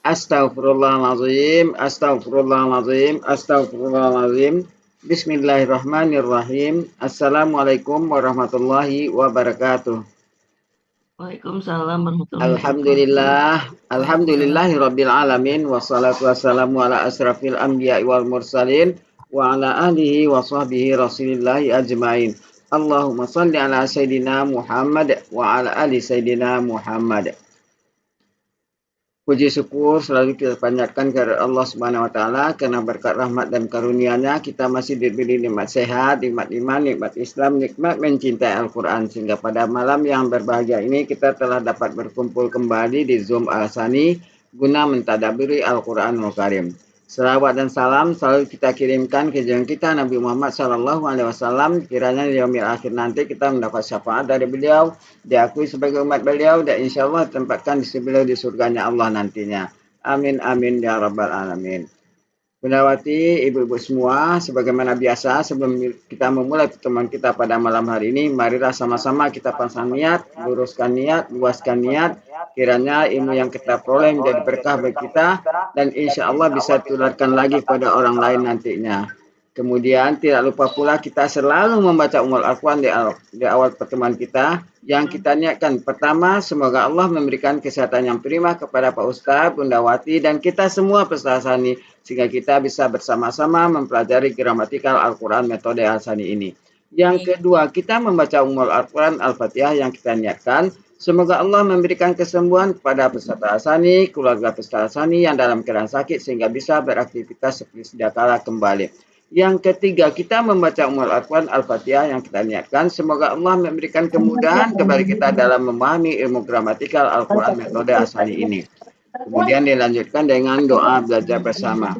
Astaghfirullahaladzim, astaghfirullahaladzim, astaghfirullahaladzim. Bismillahirrahmanirrahim. Assalamualaikum warahmatullahi wabarakatuh. Waalaikumsalam warahmatullahi wabarakatuh. Alhamdulillah, alhamdulillahi rabbil alamin. Wassalatu wassalamu ala asrafil anbiya wal mursalin. Wa ala alihi wa sahbihi rasulillahi ajmain. Allahumma salli ala Sayyidina Muhammad wa ala ali Sayyidina Muhammad. Puji syukur selalu kita panjatkan kepada Allah Subhanahu wa taala karena berkat rahmat dan karunia-Nya kita masih diberi nikmat sehat, nikmat iman, nikmat Islam, nikmat mencintai Al-Qur'an sehingga pada malam yang berbahagia ini kita telah dapat berkumpul kembali di Zoom Al-Sani guna mentadabburi Al-Qur'anul Karim. Selawat dan salam selalu kita kirimkan ke junjungan kita Nabi Muhammad SAW. Kiranya di yaumil akhir nanti kita mendapat syafaat dari beliau, diakui sebagai umat beliau, dan insya Allah tempatkan di beliau di surganya Allah nantinya. Amin amin ya rabbal alamin. Bundawati, ibu-ibu semua, sebagaimana biasa sebelum kita memulai pertemuan kita pada malam hari ini, marilah sama-sama kita pasang niat, luruskan niat, luaskan niat, kiranya ilmu yang kita peroleh menjadi berkah bagi kita, dan insya Allah bisa ditularkan lagi pada orang lain nantinya. Kemudian tidak lupa pula kita selalu membaca Ummul Al-Quran di awal pertemuan kita, yang kita niatkan. Pertama, semoga Allah memberikan kesehatan yang prima kepada Pak Ustadz, Bundawati, dan kita semua peserta Sani, sehingga kita bisa bersama-sama mempelajari gramatikal Al-Quran metode Al-Sani ini. Yang kedua, kita membaca Ummul Al-Quran Al-Fatihah yang kita niatkan. Semoga Allah memberikan kesembuhan kepada peserta Al-Sani, keluarga peserta Al-Sani yang dalam keadaan sakit sehingga bisa beraktivitas seperti sedia kala kembali. Yang ketiga, kita membaca Ummul Al-Quran Al-Fatihah yang kita niatkan. Semoga Allah memberikan kemudahan kepada kita dalam memahami ilmu gramatikal Al-Quran metode Al-Sani ini. Kemudian dilanjutkan dengan doa belajar bersama.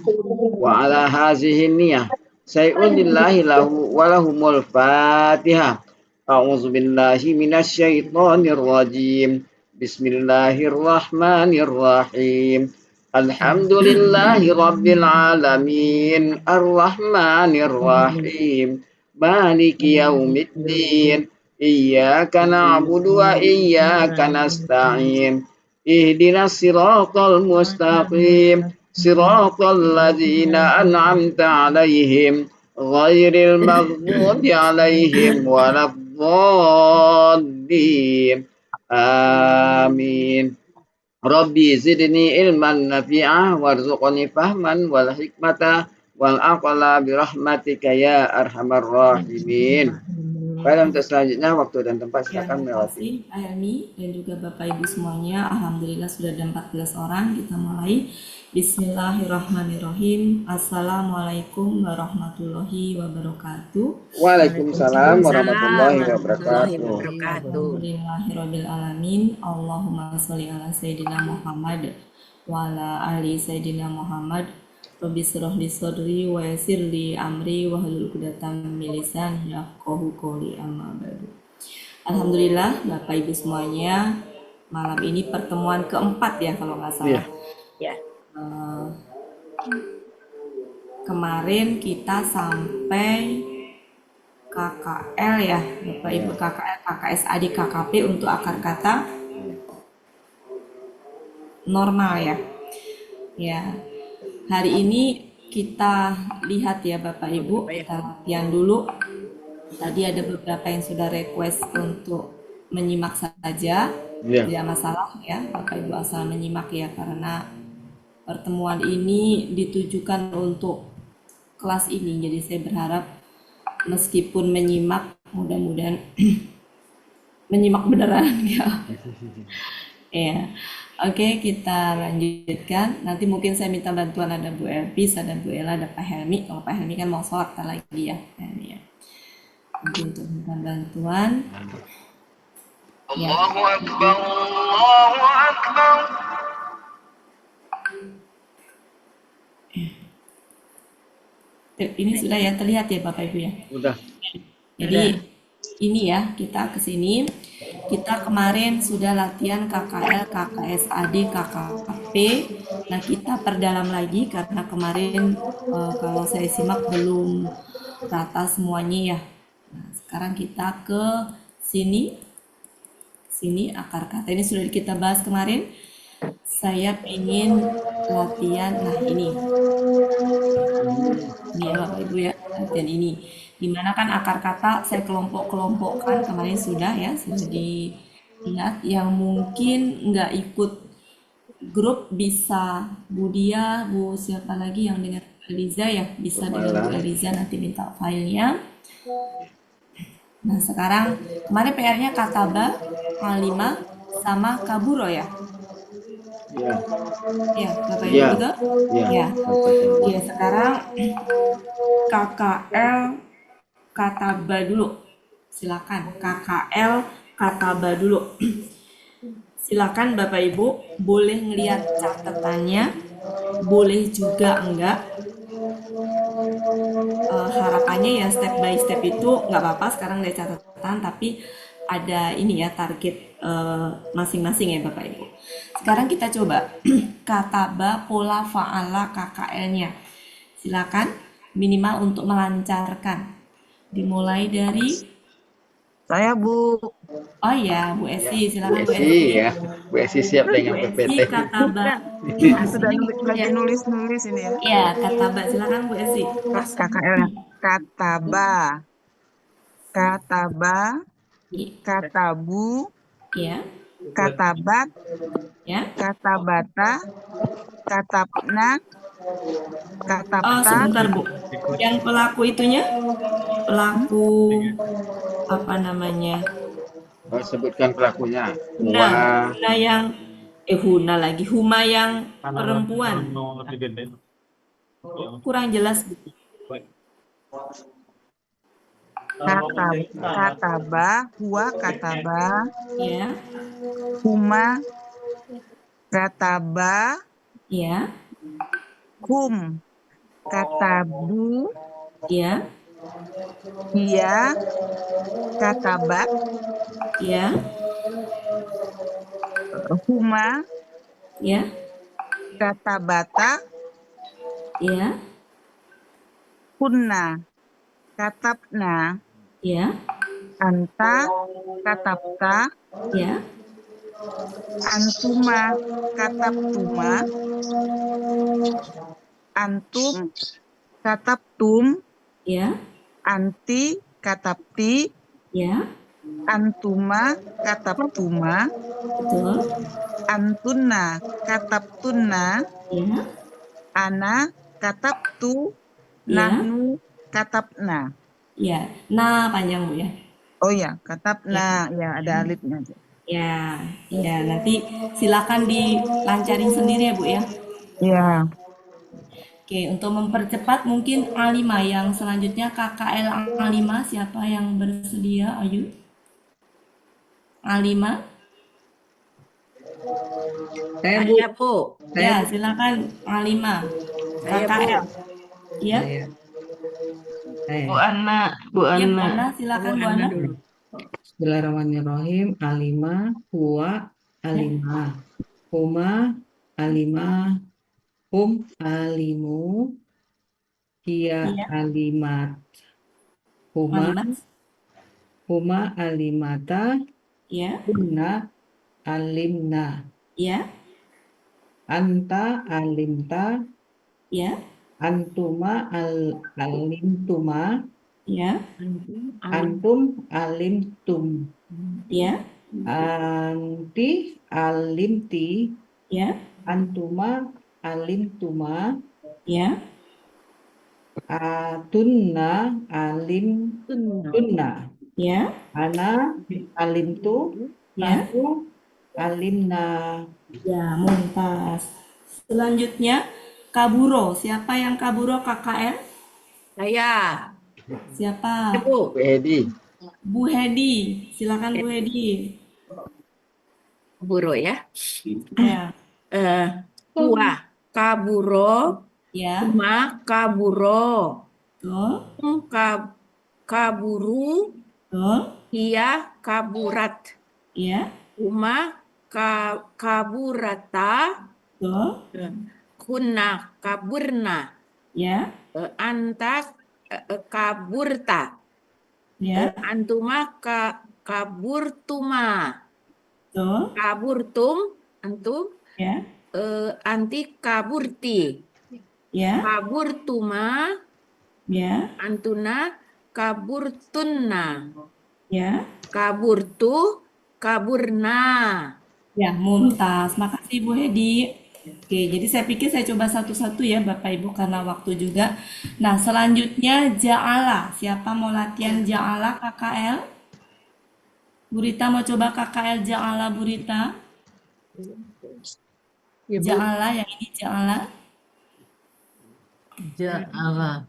Wa ala hazihin niyah. Say'un lillahi lahu walahumul fatihah. A'udzu billahi minasyaitonir rajim. Bismillahirrahmanirrahim. Alhamdulillahi rabbil alamin. Ar-Rahmanir Rahim. Maliki yaumiddin. Iyyaka na'budu wa iyyaka nasta'in. Ihdinas siratal mustaqim. Siratal ladzina an'amta 'alaihim ghairil maghdubi 'alaihim waladdallin. Amin. Rabbi zidni ilman nafi'ah warzuqni fahman wal hikmata wal aqla birahmatika ya arhamar rahimin. Baik, untuk selanjutnya waktu dan tempat silakan melewati. Terima kasih Ayani dan juga Bapak Ibu semuanya. Alhamdulillah sudah ada 14 orang. Kita mulai. Bismillahirrahmanirrahim. Assalamualaikum warahmatullahi wabarakatuh. Waalaikumsalam warahmatullahi wabarakatuh. Alhamdulillahirabbil alamin. Allahumma sholli ala sayyidina Muhammad wa ala ali sayyidina Muhammad. Rabbi shrah li sadri wa yassir li amri wahlul 'uqdatam min lisani yafqahu qawli amma ba'du. Alhamdulillah Bapak Ibu semuanya, malam ini pertemuan keempat ya kalau nggak salah. Ya. Kemarin kita sampai KKL ya Bapak Ibu, KKL, KKSAD, KKP untuk akar kata normal ya. Ya. Hari ini kita lihat ya Bapak Ibu, kita latihan dulu. Tadi ada beberapa yang sudah request untuk menyimak saja, tidak masalah ya Bapak Ibu, asal menyimak ya, karena pertemuan ini ditujukan untuk kelas ini. Jadi saya berharap meskipun menyimak, mudah-mudahan menyimak beneran ya. Ya. Oke, kita lanjutkan. Nanti mungkin saya minta bantuan, ada Bu Elvis, ada Bu Ella, ada Pak Helmi. Kalau Pak Helmi kan mau sholat lagi ya. Ya. Mungkin untuk minta bantuan. Allahu Akbar, Allahu Akbar. Ini sudah ya, terlihat ya Bapak Ibu ya? Sudah. Jadi ini ya, kita ke sini. Kita kemarin sudah latihan KKL, KKSAD, KKP. Nah, kita perdalam lagi karena kemarin kalau saya simak belum rata semuanya ya. Nah, sekarang kita ke sini. Sini akar kata ini sudah kita bahas kemarin. Saya ingin latihan, nah ini ya Bapak Ibu ya, latihan ini. Dimana kan akar kata saya kelompok-kelompokkan kemarin sudah ya, sudah dilihat. Yang mungkin nggak ikut grup bisa Bu Dia, Bu siapa lagi yang dengan Bu Eliza ya, bisa dengan Bu Malah. Eliza nanti minta filenya. Nah sekarang kemarin PR-nya Kataba, Alima, sama Kaburo ya. Ya, Ya, Bapak Ibu ya, betul? ya. Ya. Sampai tadi. Ya, sekarang KKL Kataba dulu. Silakan KKL Kataba dulu. Silakan Bapak Ibu boleh ngelihat catatannya, boleh juga enggak. Harapannya ya step by step itu nggak apa-apa sekarang dari catatan, tapi ada ini ya target masing-masing ya Bapak Ibu. Sekarang kita coba kataba pola faala KKL-nya. Silakan minimal untuk melancarkan. Dimulai dari Saya Bu. oh ya Bu Ya, Esi, Bu silakan Bu Esi Esi. ya. Bu Esi siap Bu dengan Esi PPT. kataba. Sudah lagi Ya, nulis-nulis ini ya. ya kataba silakan Bu Esi. KKL-nya. Kataba, kataba, katabu, Ya, katabat, ya. katabata, katapna, Oh, katapta. sebentar Bu. Yang pelaku itunya, Hmm? pelaku apa namanya? Oh, sebutkan pelakunya. Huna, Wah, Huna yang Huna lagi, Huma yang perempuan. Kurang jelas Bu. Kataba, huwa kataba, Ya, huma kataba, ya, hum katabu, ya, hiya katabat, ya, huma ya, katabata, ya, kunna katabna, ya, anta katabta, ya, antuma katabtuma, antum katabtum, ya, anti katabti, ya, antuma katabtuma, betul. antunna katabtunna, Ya, ana katabtu, ya, nahnu katabna. ya. Nah, panjang Bu ya. Oh ya, katabna ya ada alifnya. Ya, ya. Nanti silakan dilancarin sendiri ya Bu ya. Ya, Oke, untuk mempercepat mungkin A5 yang selanjutnya KKL A5 siapa yang bersedia? Ayo. A5. Saya Bu, Saya Bu, saya Ya, Bu, silakan A5. saya Bu. KKL. Ya. saya, Bu saya. Anna, Bu Ya, Bu Anna. Ana, silakan Bu Anna Ana. dulu. Bismillahirrahmanirrahim. Alima, huwa, Ya, alima, huma, alima, hum, alimu, hiya, iya. alimat, huma, A5. huma, alimata, Ya, kunna, alimna, ya, anta, alimta, ya, antuma, alimtuma, ya, antum, alimtum, ya, anti, alimti, ya, antuma, alimtuma, ya, atunna, alimtunna, ya, ana, alimtu, ya. nahnu, alimna. Ya, mumtaz. Selanjutnya, Kaburo. Siapa yang Kaburo KKL? Saya, Siapa? Bu. Bu Edi. Bu Hedi. Silakan Bu Hedi. Buro ya. Ya, Eh, Kuah, kaburo, ya, kuma, kaburo, betul, kaburu, betul, hiya, kaburat, ya, kuma, kaburata, betul, kunna, kaburna, ya, anta, kaburta, ya, antuma, kaburtuma, betul, kaburtum, antum, Ya. Anti kaburti. Ya. Kaburtuma, Ya. antuna kaburtunna. Ya. Kaburtu, kaburna. Ya, mumtaz. Makasih Bu Hedi. Oke, jadi saya pikir saya coba satu-satu ya Bapak Ibu karena waktu juga. Nah, selanjutnya ja'ala. Siapa mau latihan ja'ala KKL? Burita mau coba KKL ja'ala Burita? Ja'ala yang ini ja'ala. Ja'ala.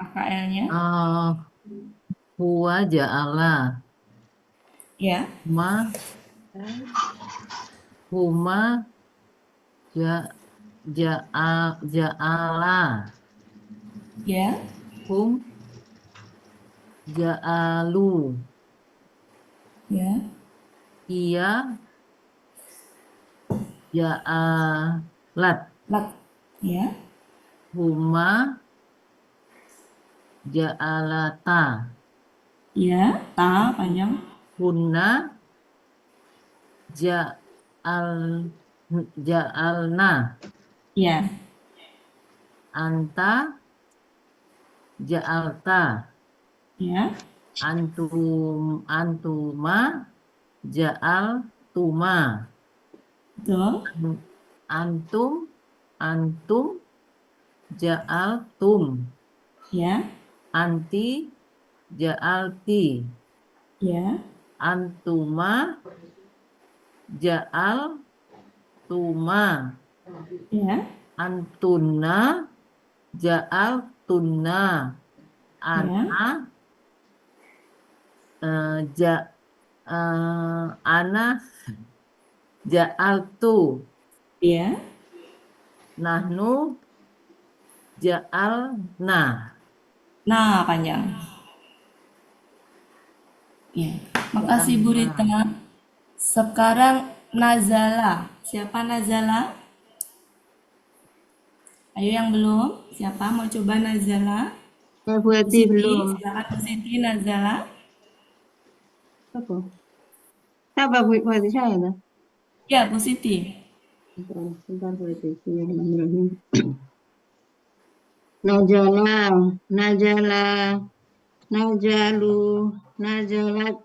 KKL-nya. Huwa ja'ala. Ya. Huma ja'ala. Ya. Hum ja'alu. Ya. Ia ja'alat. Lat. Ya. Huma ja'alata. Ya. Ta panjang. Hunna ja'alna. Ya. Anta ja'alta. Ya. Antuma ja'altuma. Betul. Antum ja'altum. Ya. Anti ja'alti. Ya. Antuma ja'altuma. Ya. Antunna ja'altunna. Ana ana ja'altu. Ya. Nahnu ja'alna. Nah, panjang. Ya. Makasih Bu Rita. Sekarang nazala. Siapa nazala? Ayo yang belum. Siapa mau coba nazala? Bu Hedi belum. Silakan Bu Siti nazala. Apa? Siapa Bu Hedi saya dah. Ya, Bu Siti. Sebentar Bu Hedi. Bismillahirrahmanirrahim. Najala, najala, najalu, najalat,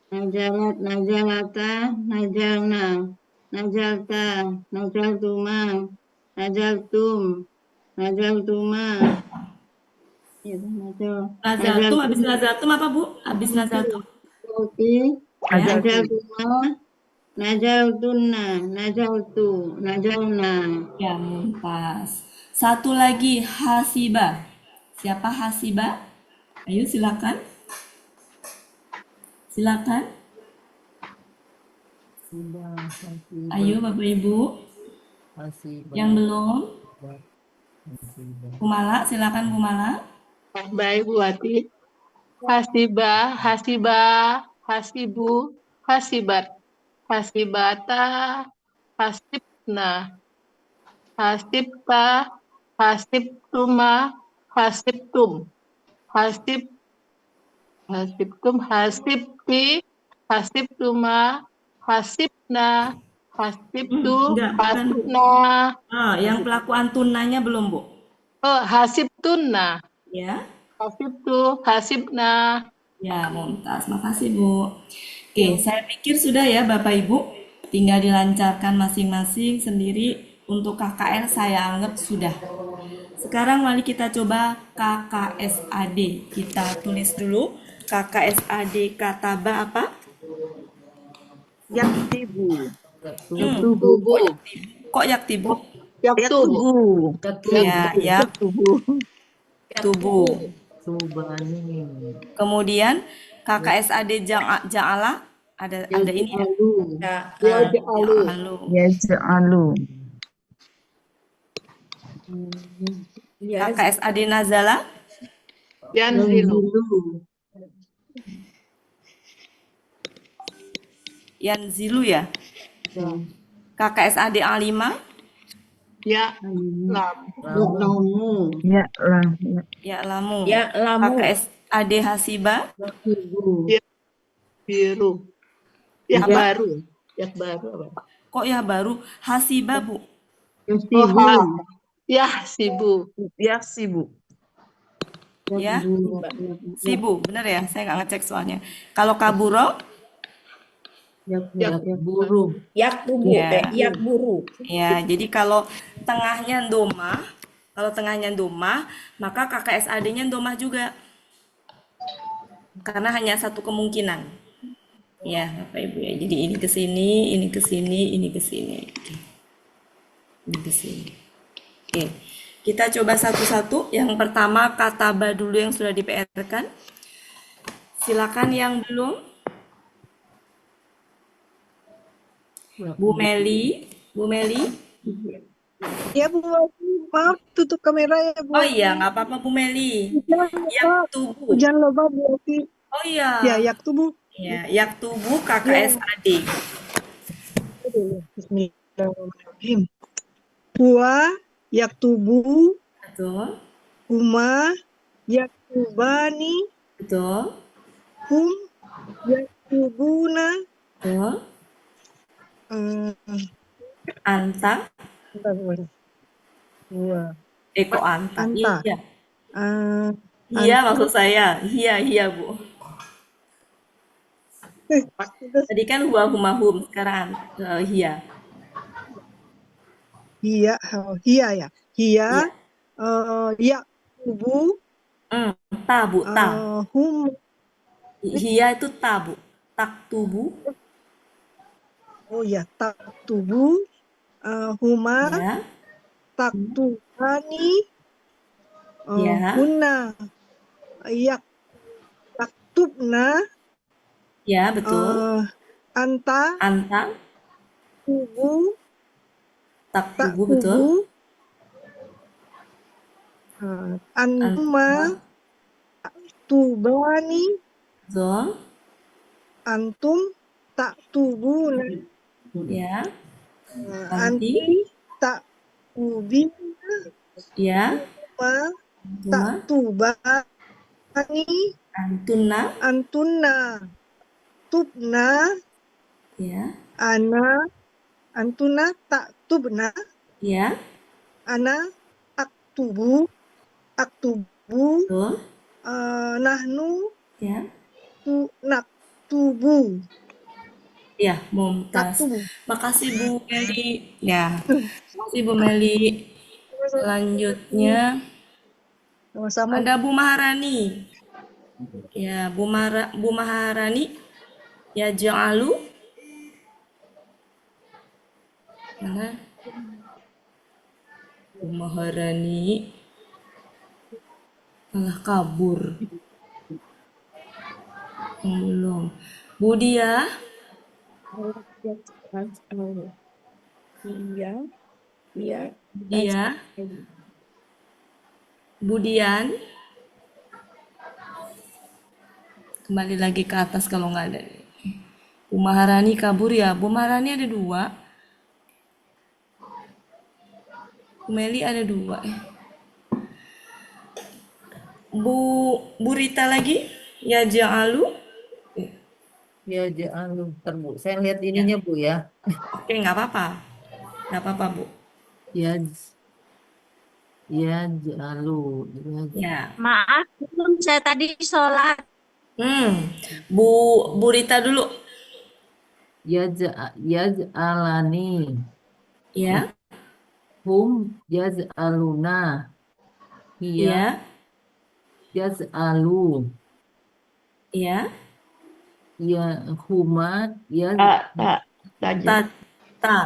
najalat, najalata, najalna, najalta, najaltuma, najaltum, najaltuma. Ya, Nazatum, habis nazatum apa Bu? Habis nazatum. Najaltuma, najaltunna, najaltu, najalna. Ya, mumtaz. Satu lagi hasiba. Siapa hasiba? Ayo silakan. Silakan. Ayo Bapak Ibu. Yang belum? Kumala, silakan Kumala. Baik Bu Hati. Hasibah, hasibah, hasibu, hasibat, hasibata, hasibna, hasibta, hasibtuma, hasibtum, hasibtum, hasibti, hasibtuma, hasibna, hasibtu, Enggak, bukan Bu. hasibna. Yang pelaku antunanya belum Bu? Oh, hasibtunna, Ya. hasibtu, hasibna. Ya, mumtaz. Makasih Bu. Oke, saya pikir sudah ya Bapak Ibu. Tinggal dilancarkan masing-masing sendiri. Untuk KKL saya anggap sudah. Sekarang mari kita coba KKSAD. Kita tulis dulu. KKSAD kataba apa? Yaktibu. Kok yaktibu? Yaktubu. Ya, tubuh. Kemudian KKSAD ja'ala ada ini ya. Ja'alu. Yaj'alu. KKSAD nazala. Yanzilu. Yanzilu ya. KKSAD A5. Ya, lam. Ya lah. Ya lamu. Ya lamu. KKSAD hasiba. Biru. Ya Apa? baru. Ya baru apa? Kok ya baru? Hasiba, Bu. Oh, Yasibu. ya, sibu. Yaksi, Bu. Ya, Yasibu. sibu. Bener ya? Saya nggak ngecek soalnya. Kalau kaburo, Yakburu. Yaktubu, ya. yakburu. Ya, jadi kalau tengahnya domah, maka KKSAD-nya domah juga. Karena hanya satu kemungkinan. Ya, Bapak Ibu ya. Jadi ini ke sini, ini ke sini, ini ke sini. Ini ke sini. Oke. Kita coba satu-satu. Yang pertama kataba dulu yang sudah di-PR-kan. Silakan yang belum. Bu Meli. Bu Meli. Ya Bu, maaf tutup kamera ya Bu. Oh iya, nggak apa-apa Bu Meli. Yaktubu. Hujan lebat Bu. Oh iya. Ya, yaktubu. Ya, yaktubu KKSAD. Bismillahirrahmanirrahim. Huwa yaktubu, Betul. huma yaktubani, Betul. hum yaktubuna, Betul. eh, Anta. bentar, bentar. Huwa, Eko anta. anta. Iya. eh, Iya antum. maksud saya. Iya Bu. Tadi kan huwa huma hum, sekarang hiya. Hiya, hiya ya. Hiya, Iya. yaktubu, Ta Bu, ta. hum, Hiya itu ta Bu. Taktubu. oh ya, taktubu, huma, Ya. taktubani, Ya. hunna, yaktubna, Ya, betul. anta, Anta. tubu, Taktubu, betul. antuma, Anta. tubani, Betul. antum, taktubuna, Ya. anti, Anti. taktubina, Ya. huma, Huma. taktubani, Antuna. antunna, tubna, Ya. ana, antuna, taktubna, Ya. ana, aktubu, Betul. nahnu, Ya. naktubu, Ya, mumtaz. naktubu. Makasih Bu Meli. Ya. Makasih Bu Meli. Selanjutnya Sama-sama. ada Bu Maharani. Ya, Bu Maharani. Ya, ja'alu. Mana? Bu Maharani. Malah kabur. Belum. Bu Dia. Dia. Budian. Kembali lagi ke atas kalau nggak ada. Bu Maharani kabur ya. Bu Maharani ada 2. Bu Meli ada 2. Bu Rita lagi. Ya ja'alu. Ya, jangan lupa, Bu. Saya lihat ininya, Bu, ya. Oke, nggak apa-apa. Nggak apa-apa, Bu. Ya, ya, jalu. Ya. Maaf, belum saya tadi sholat. Bu Rita dulu. Ya, alani. Ya. Hum, aluna. Ya. Alu. Ya. Ya, huma, Ta.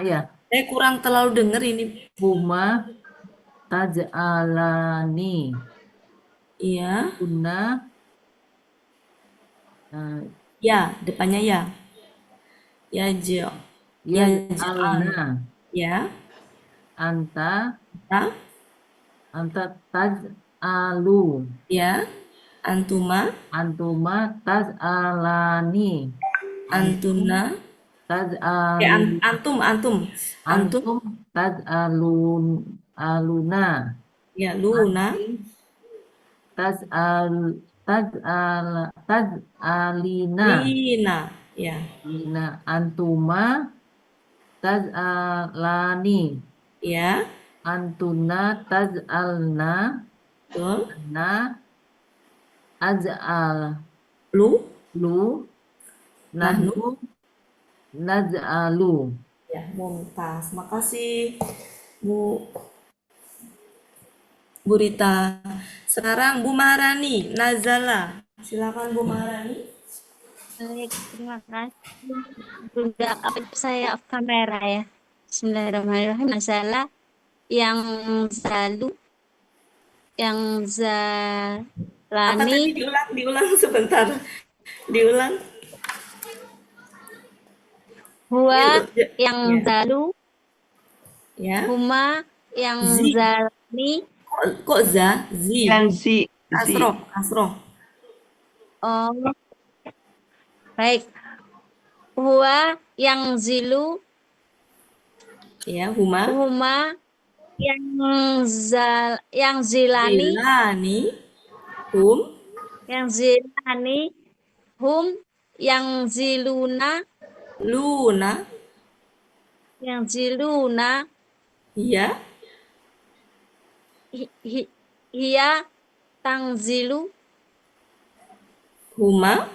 ya. Saya kurang terlalu dengar ini. Huma, taj'alani. Iya. Kunna, Ya, depannya ya. Ya, alna. Ya. Anta, Ta. taj'alu. Ya. Antuma. Taj'alani. Antuna. Taj'alu. Antum. Aluna. Ya, luna. Taj'alina. Lina. Ya. Lina. Antuma. taj'alani. Ya, Antuna taj'alna. betul. Ana aj'al. Lu, Lu. nahnu. Nahnu naj'alu. Ya, mumtaz. Makasih, Bu Rita. Sekarang Bu Maharani, Nazala. Silakan Bu Maharani. Baik, terima kasih. Juga apa saya off kamera ya. Bismillahirrahmanirrahim. Masalah yang zalu, yang Apa tadi zalani, diulang sebentar. Diulang. huwa Ya. yang zalu, Ya. huma yang Zi. zalani. Kok za? Zi. Zi. Asroh. Oh, baik. Huwa yang zilu, Ya, huma. huma yang zilani, Zilani. Hum. yang zilani, hum yang ziluna, Luna. yang ziluna, Ya. hiya tangzilu, Huma.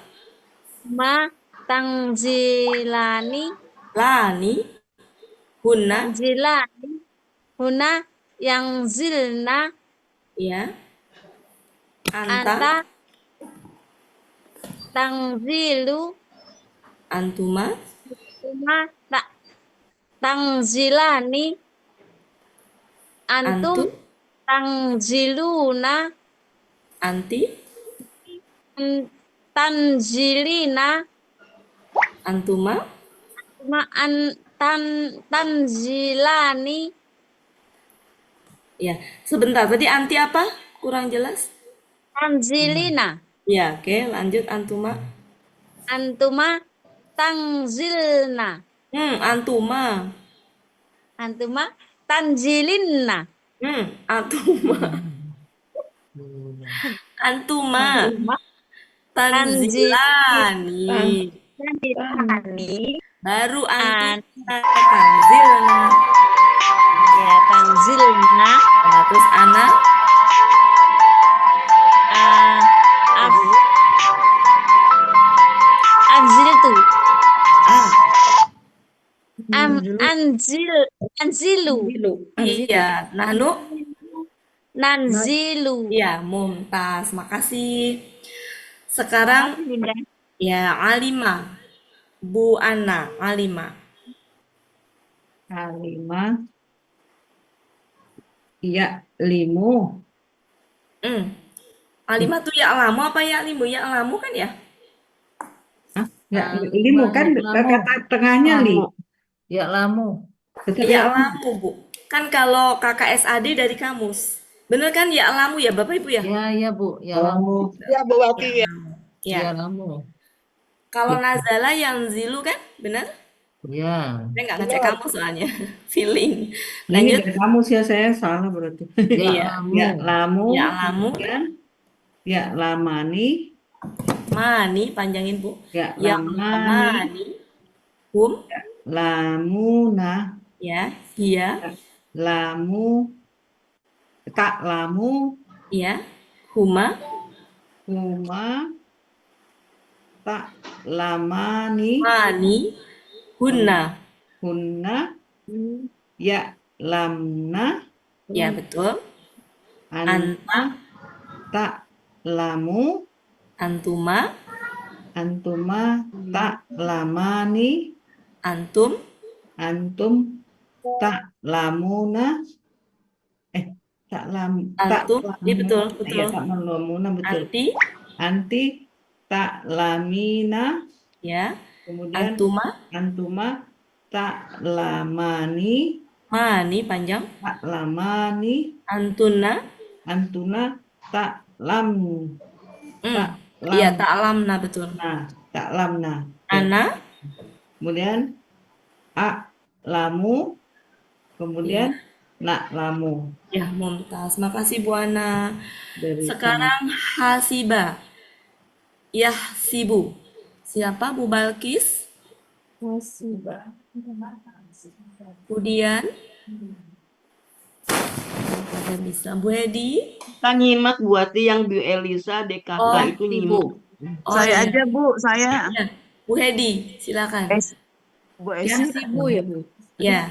ma tangzilani, Lani. Hunna. tangzilani, huna yang zilna, Ya. anta tangzilu, Antuma. huma tangzilani, antum Antum. tangziluna, Anti. tanzilina, Antuma. tanzilani. Ya, sebentar. Tadi anti apa? Kurang jelas. Tanzilina. Ya, oke. Lanjut antuma. Antuma tangzilna. Antuma. Antuma tanzilinna. Antuma. Antuma. Tanzilani. Tanzilani. Baru antuma tanzilna. Ya, tanzilna. Nah, terus ana. Anziltu. Anzilu. Iya, nahnu. Nanzilu. Iya, mumtaz. Makasih. Sekarang ya Alima. Bu Ana, Alima. Alima. Ya limu. Alima tuh ya lamu apa ya limu? Ya lamu kan ya? Ya, limu kan kata tengahnya li. Ya lamu. Ya lamu, Bu. Kan kalau KKSAD dari kamus. Bener kan ya lamu ya Bapak Ibu ya? Ya Bu, ya lamu. Ya, Bu Wati ya. Ya. Ya lamu. Kalau Nazala yang zilu kan? Bener? Ya. Saya nggak ngecek kamus soalnya. Feeling. Ini Lanjut. dari kamu sih, saya salah berarti. Iya. Ya lamu. Ya lamu. Ya lamani. Mani, panjangin Bu. Ya Yang lamani. Hum. Lamuna. Ya. Hia. Lamu. Tak lamu. Ya. Huma. Huma. Tak lamani. Mani. Hunna. Hunna. Ya lamna. Ya, betul. Anta. Tak lamu. Antuma. Antuma. Tak lamani. Antum. Antum. Tak lamuna. Tak lam. Antum. Iya, betul. Ya, tak lamuna, betul. Anti. Tak lamina. Ya. Kemudian antuma tak lamani. Mani panjang. Tak lamani. Antuna tak lam. Iya, tak lamna, betul. Nah, tak lamna. Ana. Kemudian lamu. Kemudian nak lamu. Ya, mumtaz. Makasih Bu Ana. Sekarang hasiba. Yahsibu. Siapa Bu Balkis? Hasiba. Kemudian ada bisa Bu Hedi. Kita nyimak buati yang Bu Elisa, DKK Oh, itu Ibu. nyimak. Oh Saya iya. aja, Bu. Saya. Ya. Bu Hedi, silakan. Bu Ya Esi. si Bu ya Bu. Ya,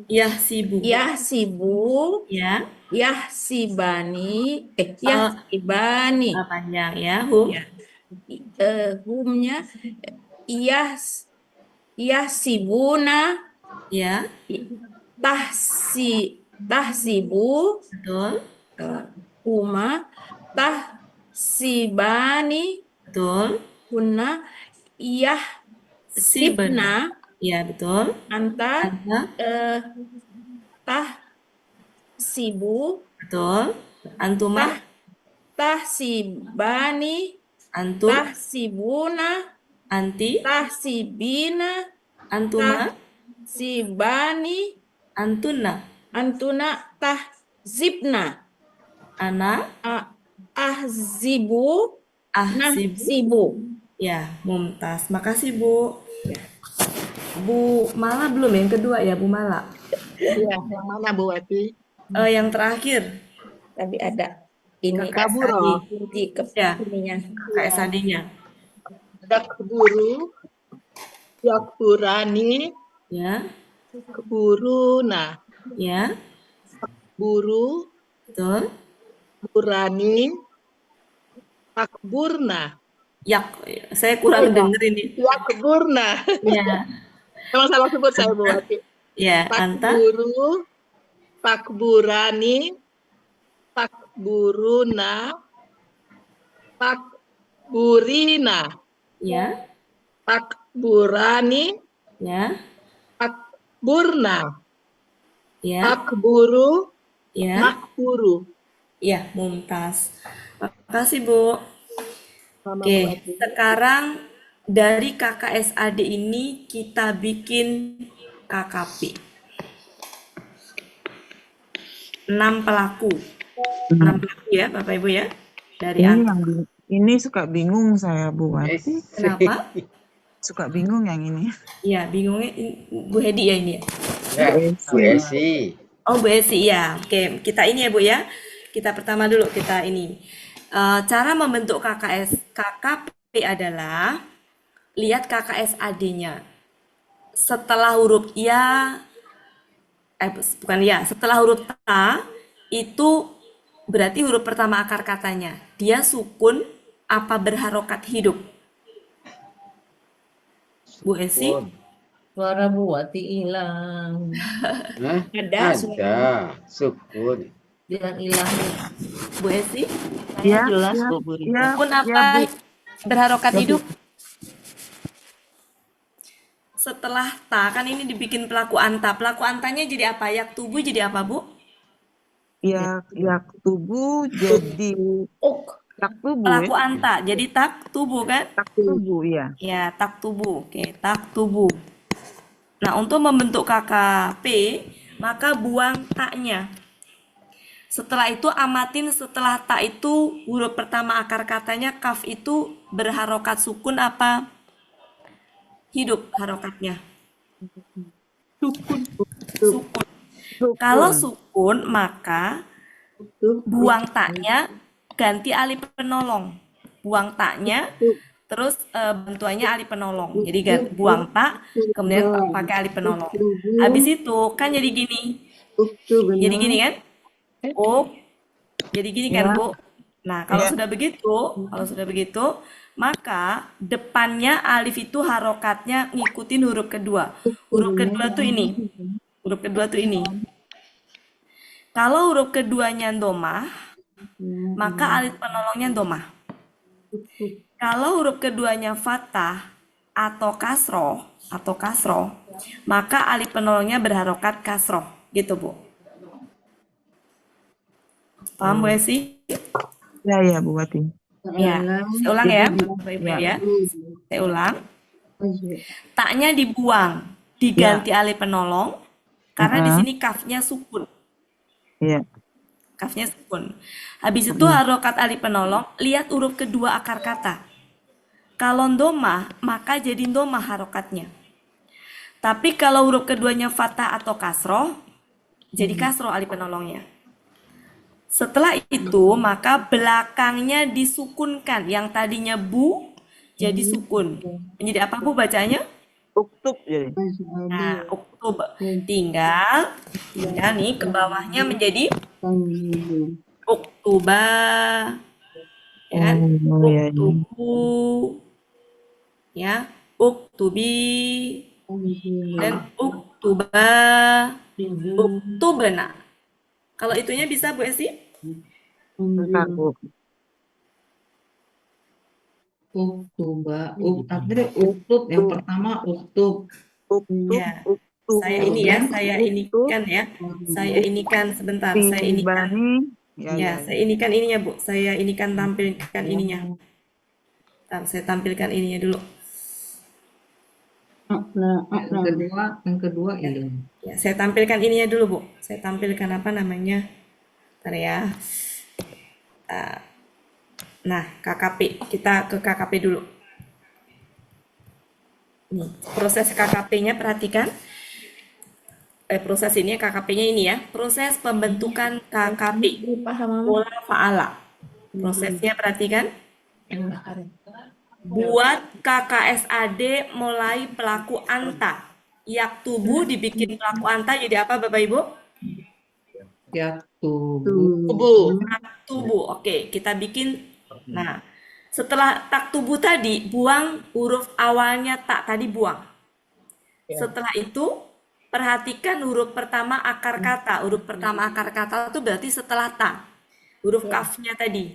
ya si Bu. Ya si Bu. Ya, Ya si Bani. Ya si Bani. panjang ya, Hum. Ya. Humnya ya si Buna. Ya, Tahsibu. betul, Huma. Tahsibani. betul. Hunna. Yah Si sibna. Ya, betul. Anta. Anta, Tahsibu. betul. Antuma, Tahsibani. antum, Tahsibuna. anti, Tahsibina. antuma, Tahsibani. antuna, Antuna. Tahzibna. ana, Ahzibu. ahsibu. Nahsibu. Ya, mumtaz. Makasih, Bu. Bu Mala belum yang kedua ya, Bu Mala. Iya, yang mana Bu Wati? Yang terakhir, Tadi ada ini Kakaburo. kunci Ya. ininya. KSAD-nya. Yakburu, yakburani, Ya, keburuna, ya, buru, betul. burani, takburna. Yak, saya kurang denger ini. Yakburna. Ya, Emang salah sebut saya Bu Wati. ya, anta, Takburu, takburani, takburuna, takburina, ya, takburani, ya, takburna, ya, takburu, ya, makburu. ya, mumtaz. Makasih, Bu. Sama Oke, Bu Wati. sekarang dari KKSAD ini kita bikin KKP. 6 pelaku. 6 pelaku ya, Bapak Ibu ya. Dari Ini suka bingung saya, Bu Wati. Kenapa? Suka bingung yang ini. Iya, bingungnya Bu Hedi ya ini ya. Ya, Bu Esi. Oh, Bu Esi ya. Oke, kita ini ya Bu ya. Kita pertama dulu kita ini. Cara membentuk KKP adalah lihat KKSAD-nya. Setelah huruf ya, bukan ya, setelah huruf ta itu berarti huruf pertama akar katanya. Dia sukun apa berharokat hidup? Bu Esi? Suara Bu Wati hilang. Hah? Ada sukun. Yang hilang. Bu Esi? Saya jelas kok Bu Rita. Sukun apa berharokat hidup? Setelah ta, kan ini dibikin pelaku anta. Pelaku antanya jadi apa? Yak tubuh jadi apa, Bu? Yak tubuh jadi tak tubuh Pelaku ya. anta jadi tak tubuh kan? Tak tubuh ya. Ya, tak tubuh. Oke, tak tubuh. Nah, untuk membentuk KKP, maka buang taknya. Setelah itu amatin setelah tak itu huruf pertama akar katanya kaf itu berharokat sukun apa hidup harokatnya? Sukun. Kalau sukun maka buang taknya ganti alif penolong. Buang taknya terus bantuannya alif penolong. Jadi buang tak kemudian pakai alif penolong. Habis itu kan jadi gini. Jadi gini kan? Oh, jadi gini kan Bu. Nah, kalau sudah begitu, maka depannya alif itu harokatnya ngikutin huruf kedua. Huruf kedua tuh ini. Huruf kedua tuh ini. Kalau huruf keduanya domah, maka alif penolongnya domah. Kalau huruf keduanya fathah atau kasroh, maka alif penolongnya berharokat kasroh, gitu Bu. Paham Bu Esi? Ya Bu Wati. Ya, saya ulang ya, Bapak Ibu ya. Saya ulang. Taknya dibuang, diganti alif penolong, karena di sini kafnya sukun. Iya. Kafnya sukun. Habis itu harokat alif penolong, lihat huruf kedua akar kata. Kalau domah, maka jadi domah harokatnya. Tapi kalau huruf keduanya fathah atau kasroh, jadi kasroh alif penolongnya. Setelah itu, maka belakangnya disukunkan. Yang tadinya bu, jadi sukun. Menjadi apa bu bacanya? Uktub jadi. Nah, uktub. Tinggal nih ke bawahnya menjadi uktuba. Ya kan? Uktubu. Ya, uktubi. Dan uktuba. Uktubna. Kalau itunya bisa Bu Esi? Uktuba, tapi uktub yang pertama uktub. Ya. Saya ini ya, saya inikan ya. Saya inikan sebentar, saya inikan. Ya, saya inikan ininya Bu. Saya inikan tampilkan ininya. Bentar, saya tampilkan ininya dulu. Yang kedua ini. Ya, saya tampilkan ininya dulu Bu. Saya tampilkan apa namanya? Bentar ya. Nah, KKP. Kita ke KKP dulu. Nih, proses KKP-nya perhatikan. Proses ini KKP-nya ini ya. Proses pembentukan KKP. Pola fa'ala. Prosesnya perhatikan. Buat KKSAD mulai pelaku anta. Yaktubu dibikin pelaku anta jadi apa Bapak Ibu? Yaktubu. Taktubu. Oke, kita bikin. Nah, setelah taktubu tadi, buang huruf awalnya tak tadi buang. Setelah itu, perhatikan huruf pertama akar kata. Huruf pertama akar kata itu berarti setelah ta. Huruf kafnya tadi.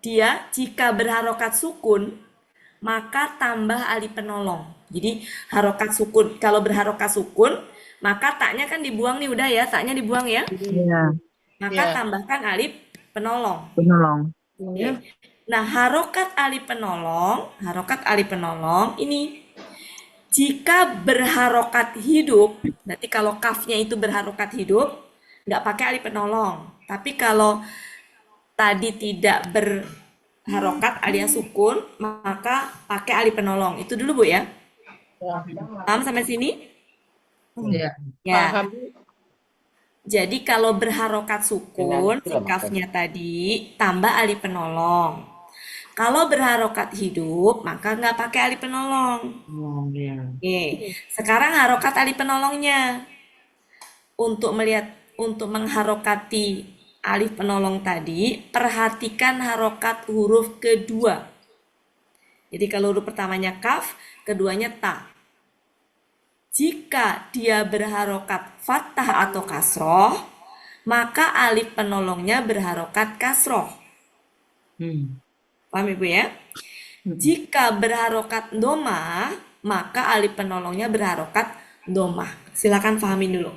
Dia jika berharokat sukun, maka tambah alif penolong. Jadi harokat sukun. Kalau berharokat sukun, maka taknya kan dibuang nih udah ya. Taknya dibuang ya. Iya. Maka tambahkan alif penolong. Penolong. Ya. Nah, harokat alif penolong ini jika berharokat hidup, berarti kalau kafnya itu berharokat hidup, nggak pakai alif penolong. Tapi kalau tadi tidak berharokat alias sukun, maka pakai alif penolong. Itu dulu Bu ya. Paham sampai sini? Ya. Ya. Jadi kalau berharokat sukun, si kafnya tadi tambah alif penolong. Kalau berharokat hidup, maka nggak pakai alif penolong. Oke. Sekarang harokat alif penolongnya. Untuk mengharokati alif penolong tadi, perhatikan harokat huruf kedua. Jadi kalau huruf pertamanya kaf, keduanya ta. Jika dia berharokat fathah atau kasroh, maka alif penolongnya berharokat kasroh. Paham Ibu ya? Jika berharokat doma, maka alif penolongnya berharokat doma. Silakan pahami dulu.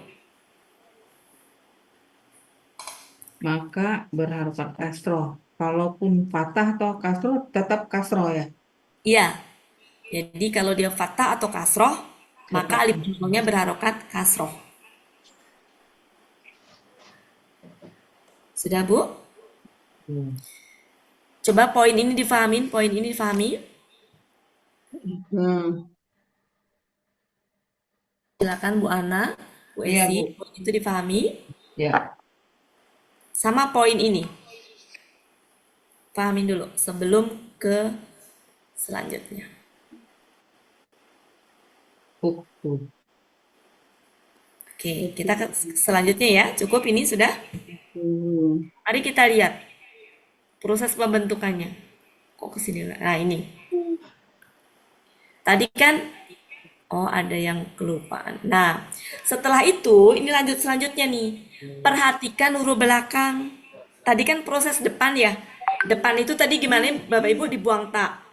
Maka berharokat kasroh. Kalaupun fathah atau kasroh, tetap kasroh ya? Iya. Jadi kalau dia fathah atau kasroh, maka alif penolongnya berharokat kasroh. Sudah Bu? Coba poin ini difahamin, Silakan Bu Ana, Bu Esi, poin itu difahami. Ya. Sama poin ini. Pahamin dulu sebelum ke selanjutnya. Oke, kita ke selanjutnya ya. Cukup ini sudah? Mari kita lihat proses pembentukannya. Kok kesini? Nah ini. Tadi kan, ada yang kelupaan. Nah, setelah itu, ini lanjut selanjutnya nih. Perhatikan huruf belakang. Tadi kan proses depan ya. Depan itu tadi gimana Bapak Ibu dibuang tak?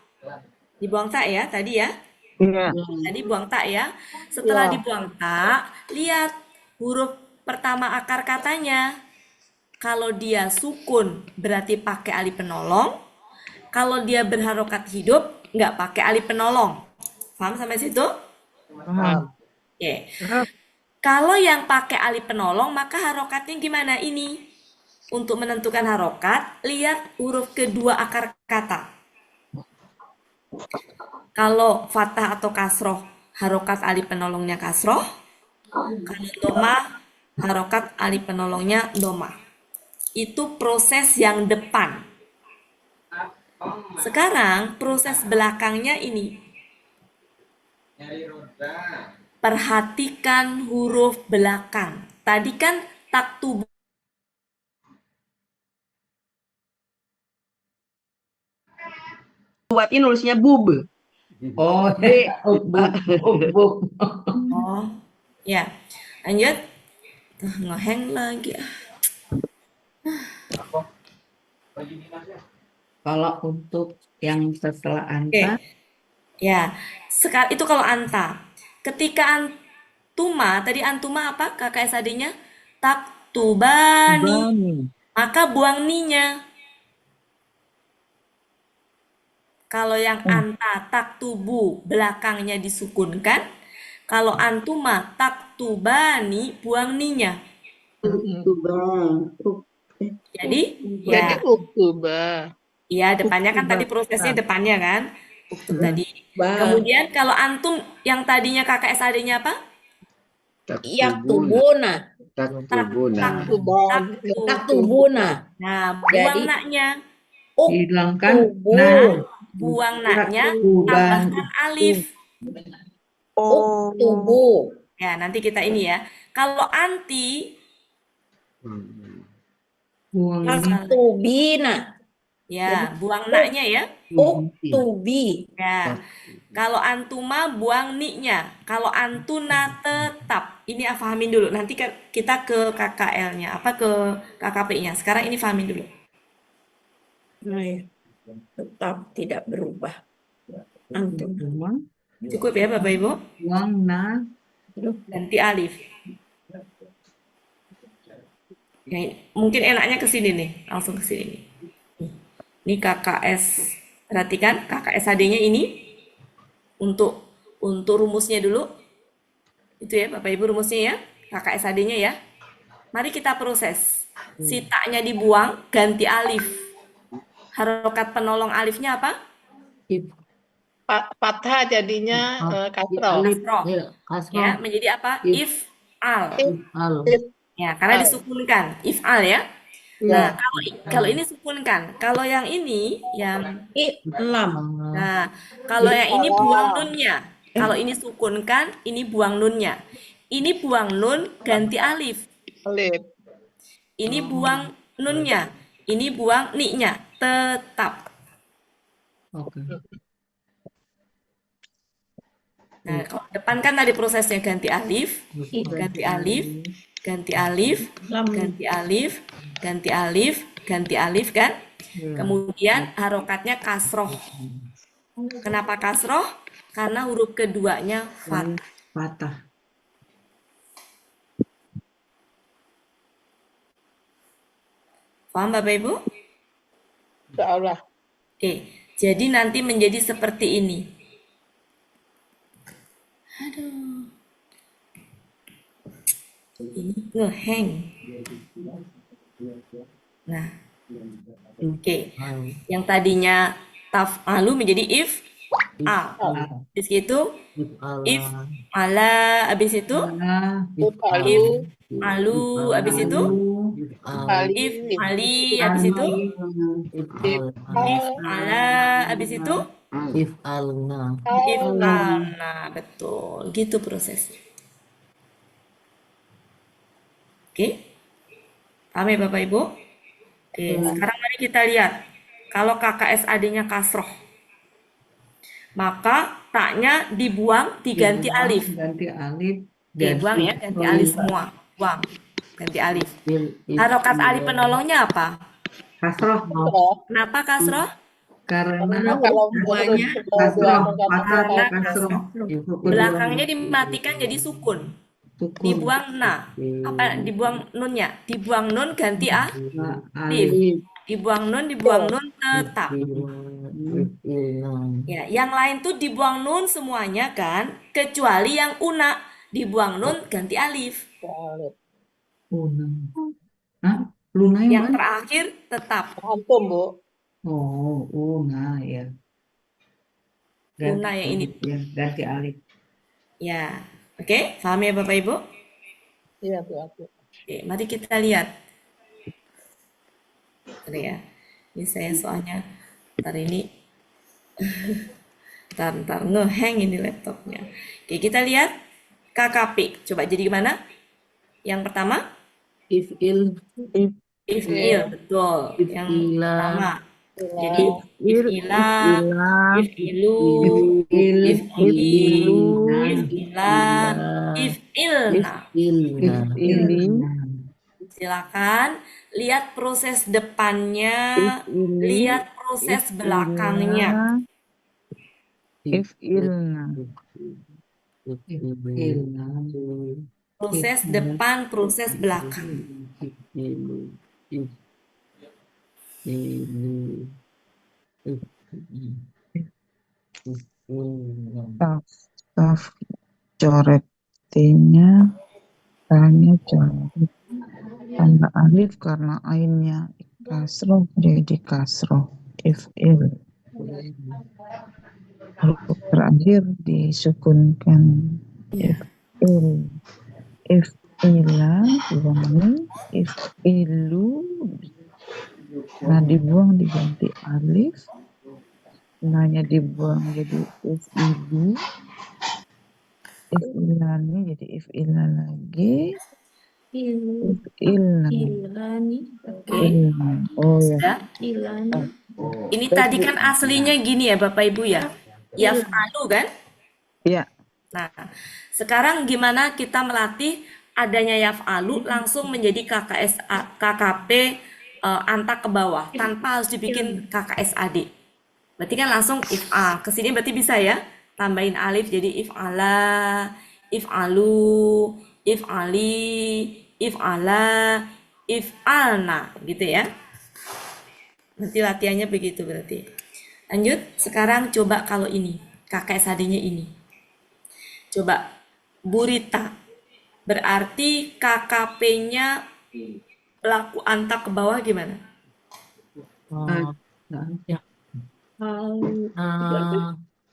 Dibuang tak ya tadi ya? Iya. Tadi buang tak ya. Setelah dibuang tak, lihat huruf pertama akar katanya. Kalau dia sukun berarti pakai alif penolong. Kalau dia berharokat hidup nggak pakai alif penolong. Paham sampai situ? Paham. Oke. Kalau yang pakai alif penolong maka harokatnya gimana ini? Untuk menentukan harokat, lihat huruf kedua akar kata. Kalau fathah atau kasroh harokat alif penolongnya kasroh. Kalau doma, harokat alif penolongnya doma. Itu proses yang depan. Sekarang proses belakangnya ini. Perhatikan huruf belakang. Tadi kan taktubu. Buatnya nulisnya bub. Oh, B. buk. Oh, ya. Lanjut. Ngeheng lagi. Kalau untuk yang setelah Oke. anta, Ya. Sekarang itu kalau anta. Ketika antuma, tadi antuma apa? KKSAD-nya taktubani. Bani. Maka buang ninya. Kalau yang anta taktubu belakangnya disukunkan, kalau antuma taktubani buang ninya. Jadi Jadi ya, uktuba. iya depannya kan tadi prosesnya depannya kan. Uktub tadi. Kemudian kalau antum yang tadinya KKSAD-nya apa? Yaktubuna. Taktubuna. Taktubuna. Nah, buang Jadi naknya. hilangkan Uktubu. Buang naknya, Taktuban. tambahkan alif. Uktubu. Ya, nanti kita ini ya. Kalau anti, buang ini. Taktubina. ya buang naknya ya. Uktubi. Ya. Kalau antuma buang ni-nya. Kalau antuna tetap. Ini fahamin dulu. Nanti kita ke KKL-nya, apa ke KKP-nya. Sekarang ini fahamin dulu. Nah, ya. Tetap tidak berubah. Antum. Buang, Cukup ya Bapak Ibu? buang na. Ganti alif. Ya, mungkin enaknya ke sini nih, langsung ke sini nih. Ini KKS. Perhatikan KKSAD-nya ini untuk rumusnya dulu. Itu ya Bapak Ibu rumusnya ya. KKSAD-nya ya. Mari kita proses. Si taknya dibuang, ganti alif. Harokat penolong alifnya apa? Fathah jadinya kasroh. Kasroh. Ya, menjadi apa? If'al. Ya, karena disukunkan. If'al ya. Nah, kalau ini sukunkan. Kalau yang ini yang Lam. Nah, kalau yang ini buang nunnya. Kalau ini sukunkan, ini buang nunnya. Ini buang nun, ganti alif. Alif. Ini buang nunnya. Ini buang ni-nya. Tetap. Oke. Nah, kalau depan kan tadi prosesnya ganti alif, ganti alif, ganti alif, ganti alif, ganti alif, ganti alif kan? Kemudian harokatnya kasroh. Kenapa kasroh? Karena huruf keduanya fathah. Patah. Paham Bapak Ibu? Insya Allah. Oke, jadi nanti menjadi seperti ini. Aduh. Ini ngeheng. Nah, oke. Yang tadinya taf'alu menjadi if'al. Habis itu if'ala, habis itu if'alu, habis itu if'ali, habis itu if'ala, habis itu if'alna. Betul. Gitu prosesnya. Oke. Paham ya Bapak Ibu? Oke, sekarang mari kita lihat. Kalau KKSAD-nya kasroh, maka taknya dibuang, diganti alif. Ganti alif. Dibuang ya, ganti alif semua. Buang, ganti alif. Harokat alif penolongnya apa? Kasroh. Kenapa kasroh? Karena Kalau Semuanya kasroh. Patah atau karena kasroh. belakangnya dimatikan jadi sukun. Dibuang na. Apa dibuang nunnya? Dibuang nun ganti alif. Dibuang nun tetap. Ya, yang lain tuh dibuang nun semuanya kan, kecuali yang una dibuang nun ganti alif. Luna. Hah? Luna yang Yang mana? terakhir tetap. antum, Bu. Oh, Luna ya. Luna yang ini. Ya, ganti alif. Ya, oke, paham ya Bapak Ibu? Iya, Bu. Oke, mari kita lihat. Bentar ya, ini saya soalnya ntar ini ntar ngehang ini laptopnya. Oke, kita lihat KKP. Coba jadi gimana? Yang pertama, If il, if Iya. betul. if Yang ila, pertama. Jadi Ila. if if ila, ila, if ilu, il, if if ili, ilu, if if ila, ila, if if ilna. ilna, if ili, Silakan lihat proses depannya, if ili, lihat proses if belakangnya. ilna, if ilna, if ilna, Proses depan, proses belakang. ilu, if ilu, if taf coret T-nya, T-nya coret tambah alif karena ainnya kasroh jadi kasroh. If il, huruf terakhir disukunkan. If il, if ila dibuang, if ilu, nah dibuang diganti alif, nanya dibuang jadi if ilu, if ilani jadi if ila lagi, if ilna, Ilani. ilna. Oh ya. Sudah? Ilani. Ini tadi kan aslinya gini ya Bapak Ibu ya. Yaf'alu kan? Iya. Nah, sekarang gimana kita melatih adanya yaf'alu langsung menjadi KKP antak ke bawah tanpa harus dibikin KKSAD. Berarti kan langsung if'a. Kesini berarti bisa ya. Tambahin alif jadi if'ala, if'alu, if'ali, if'ala, if'alna gitu ya. Nanti latihannya begitu berarti. Lanjut, sekarang coba kalau ini, KKSAD-nya ini. Coba, Burita. Berarti KKP-nya pelaku antak ke bawah gimana?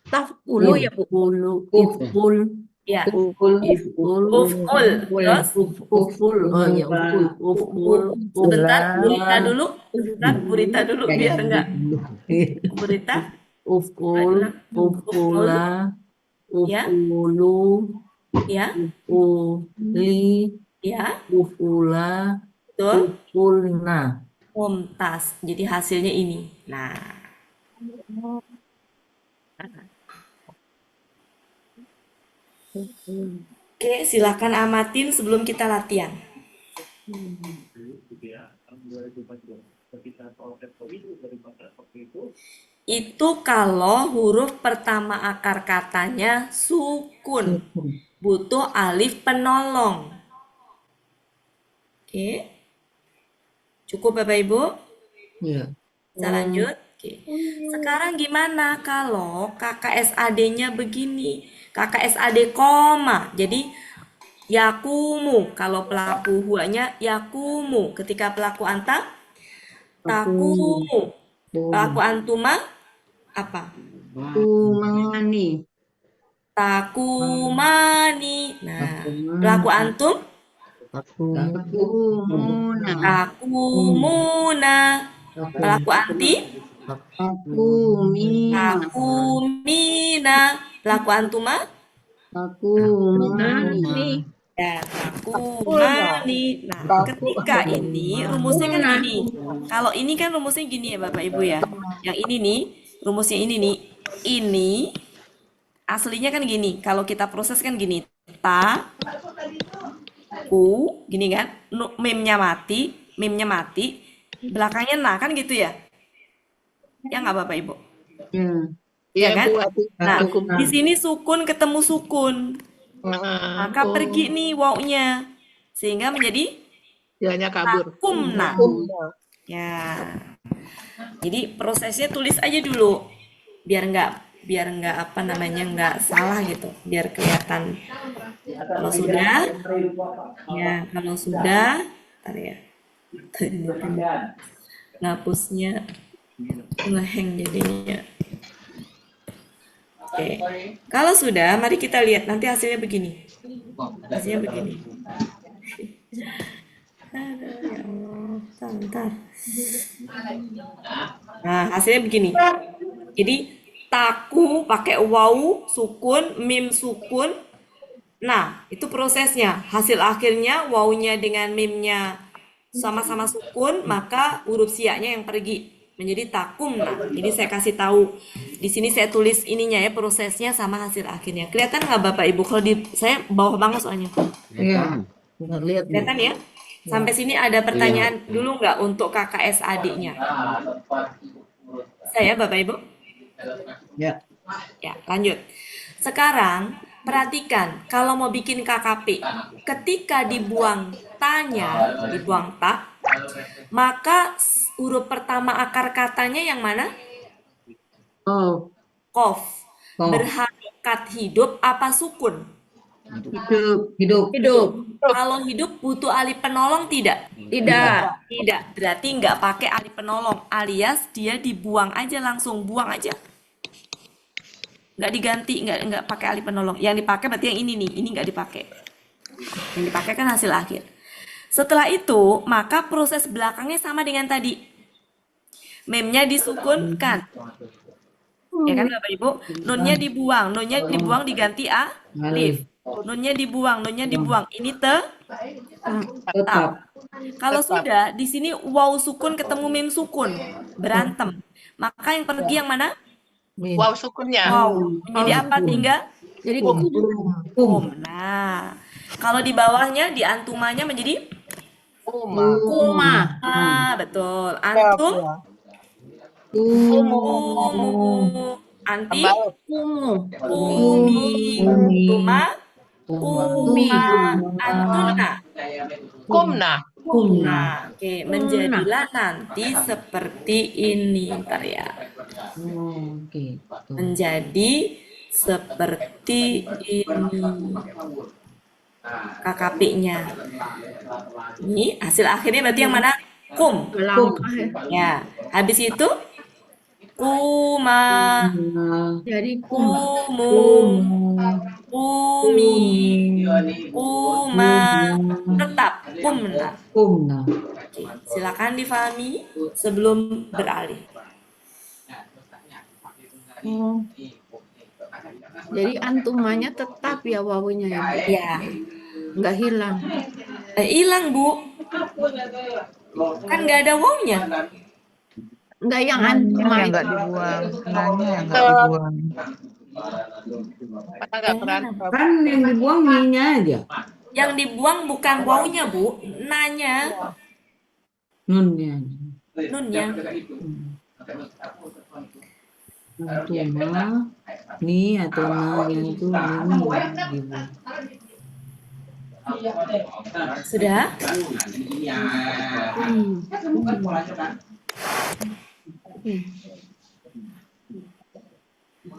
Tafulu ya Bu. Iful, Ya, iful, uf'ul. Terus, uful, oh ya uful, sebentar, Burita dulu. Sebentar, Burita dulu biar enggak. Burita, uful, ufula, ya, ufulu, ya, ufuli, ya, ufula, betul. ufulna. Mumtaz. Jadi hasilnya ini. Nah, oke, silakan amatin sebelum kita latihan. Itu kalau huruf pertama akar katanya sukun. Butuh alif penolong. Oke. Cukup Bapak Ibu? Ya. Kita lanjut. Oke. Sekarang gimana kalau KKSAD-nya begini? KKSAD koma. Jadi yakumu. Kalau pelaku huanya yakumu. Ketika pelaku anta takumu. Pelaku antuma apa? Kumani. Takumani. Nah, pelaku antum Takumuna. takumuna. Pelaku anti Takumina. takumina. Pelaku antuma Takumani. ya takumani. Nah, ketika ini rumusnya kan gini. Kalau ini kan rumusnya gini ya Bapak Ibu ya. Yang ini nih, rumusnya ini nih. Ini aslinya kan gini. Kalau kita proses kan gini. Ta ku gini kan. Mimnya mati, belakangnya nah kan gitu ya. Ya nggak Bapak Ibu? Iya, Ya kan? Bu. Nah, di sini sukun ketemu sukun. Maka pergi nih wawnya. Sehingga menjadi Ilanya kabur. takumna. Ya. Jadi prosesnya tulis aja dulu. Biar nggak apa namanya nggak salah gitu. Biar kelihatan. Kalau sudah ntar ya. Ngapusnya ngeheng jadinya. Oke. Kalau sudah, mari kita lihat nanti hasilnya begini. Hasilnya begini. Aduh, ya Allah. Bentar. Nah, hasilnya begini. Jadi taku pakai waw sukun, mim sukun. Nah, itu prosesnya. Hasil akhirnya wawnya dengan mimnya sama-sama sukun, maka huruf siaknya yang pergi menjadi takum. Nah, jadi saya kasih tahu di sini, saya tulis ininya ya, prosesnya sama hasil akhirnya. Kelihatan nggak Bapak Ibu? Kalau di saya bawah banget soalnya. Iya. Lihat Bu. Kelihatan ya? Sampai sini ada pertanyaan dulu nggak untuk KKS adiknya? Saya Bapak Ibu? Ya. Ya, lanjut. Sekarang perhatikan kalau mau bikin KKP, ketika dibuang tanya, dibuang tak, maka huruf pertama akar katanya yang mana? Oh, Kof. Kof. Berharokat hidup apa sukun? hidup. Kalau hidup butuh alif penolong tidak? Tidak. Tidak. Berarti nggak pakai alif penolong, alias dia dibuang aja langsung, buang aja. Nggak diganti, nggak pakai alif penolong. Yang dipakai berarti yang ini nih, ini nggak dipakai. Yang dipakai kan hasil akhir. Setelah itu, maka proses belakangnya sama dengan tadi. Memnya disukunkan. Ya kan Bapak Ibu? Nunnya dibuang diganti alif. Nunnya dibuang. Ini tetap. Kalau sudah di sini waw sukun ketemu mim sukun, berantem. Maka yang pergi yang mana? Wow sukunnya. Wow. Menjadi apa tinggal? Jadi Kum. Nah, kalau di bawahnya di antumanya menjadi kuma. Betul. Antum kumu. Anti Kumu. kumi. Tuma antuna. Kumna. Oke, menjadilah nanti seperti ini, ntar ya. Oke. Menjadi seperti ini KKP-nya. Ini hasil akhirnya berarti yang mana? Kum. Ya, habis itu kuma, Jadi kumu, kumi, kuma, tetap kumna. Oke, silakan difahami sebelum beralih. Jadi antumanya tetap ya wawunya ya, Bu? Ya, Nggak hilang. hilang Bu. Kan nggak ada wawunya. Nggak yang Nanya antuma yang itu. nggak dibuang. Nanya yang nggak dibuang. Nggak pernah. Kan yang dibuang nya aja. Yang dibuang bukan wawunya Bu, nanya, Nunnya. nunnya. Antuma, ni atau nanya itu ini gitu. Sudah?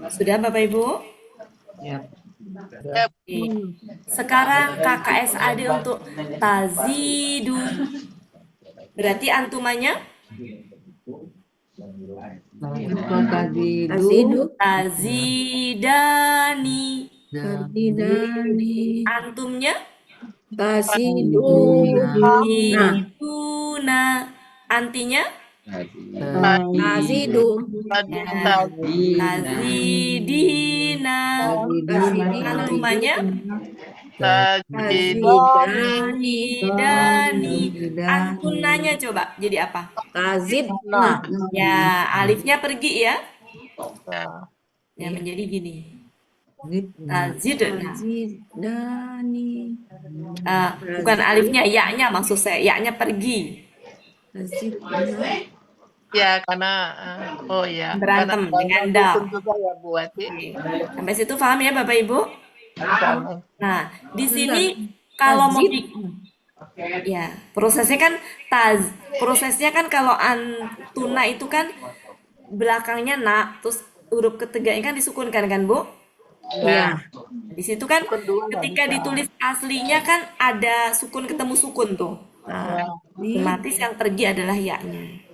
Sudah Bapak Ibu? Ya. Oke. Sekarang KKSAD untuk tazidu. Berarti antumanya? Tazidani. Tazidani. Antumnya? Taziduna. Antinya? Tazidu. Tazidina. Antumanya? Tazidani. Antunanya coba jadi apa? Tazidna. Ya, alifnya pergi ya. Ya, menjadi gini. Tazidna. Tazidani. Bukan alifnya, ya-nya maksud saya. Ya-nya pergi. Tazidna. Ya, karena oh ya. Berantem Karena dengan dal. juga ya buat Sampai situ paham ya Bapak Ibu? Nah, di sini kalau mau ya, prosesnya kan kalau antuna itu kan belakangnya na, terus huruf ketiganya kan disukunkan kan, Bu? Ya. Di situ kan ketika ditulis aslinya kan ada sukun ketemu sukun tuh. Otomatis yang pergi adalah ya-nya.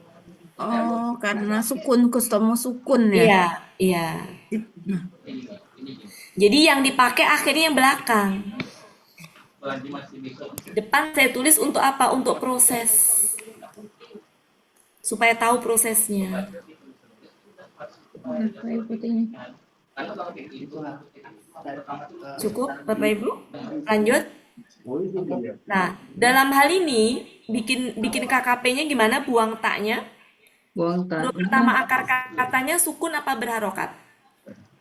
Oh, karena sukun, ketemu sukun ya. Iya, iya. Nah, Jadi yang dipakai akhirnya yang belakang. Depan saya tulis untuk apa? Untuk proses. Supaya tahu prosesnya. Cukup, Bapak Ibu? Lanjut. Nah, dalam hal ini bikin KKP-nya gimana? Buang taknya. Buang Huruf tak. pertama akar katanya sukun apa berharokat?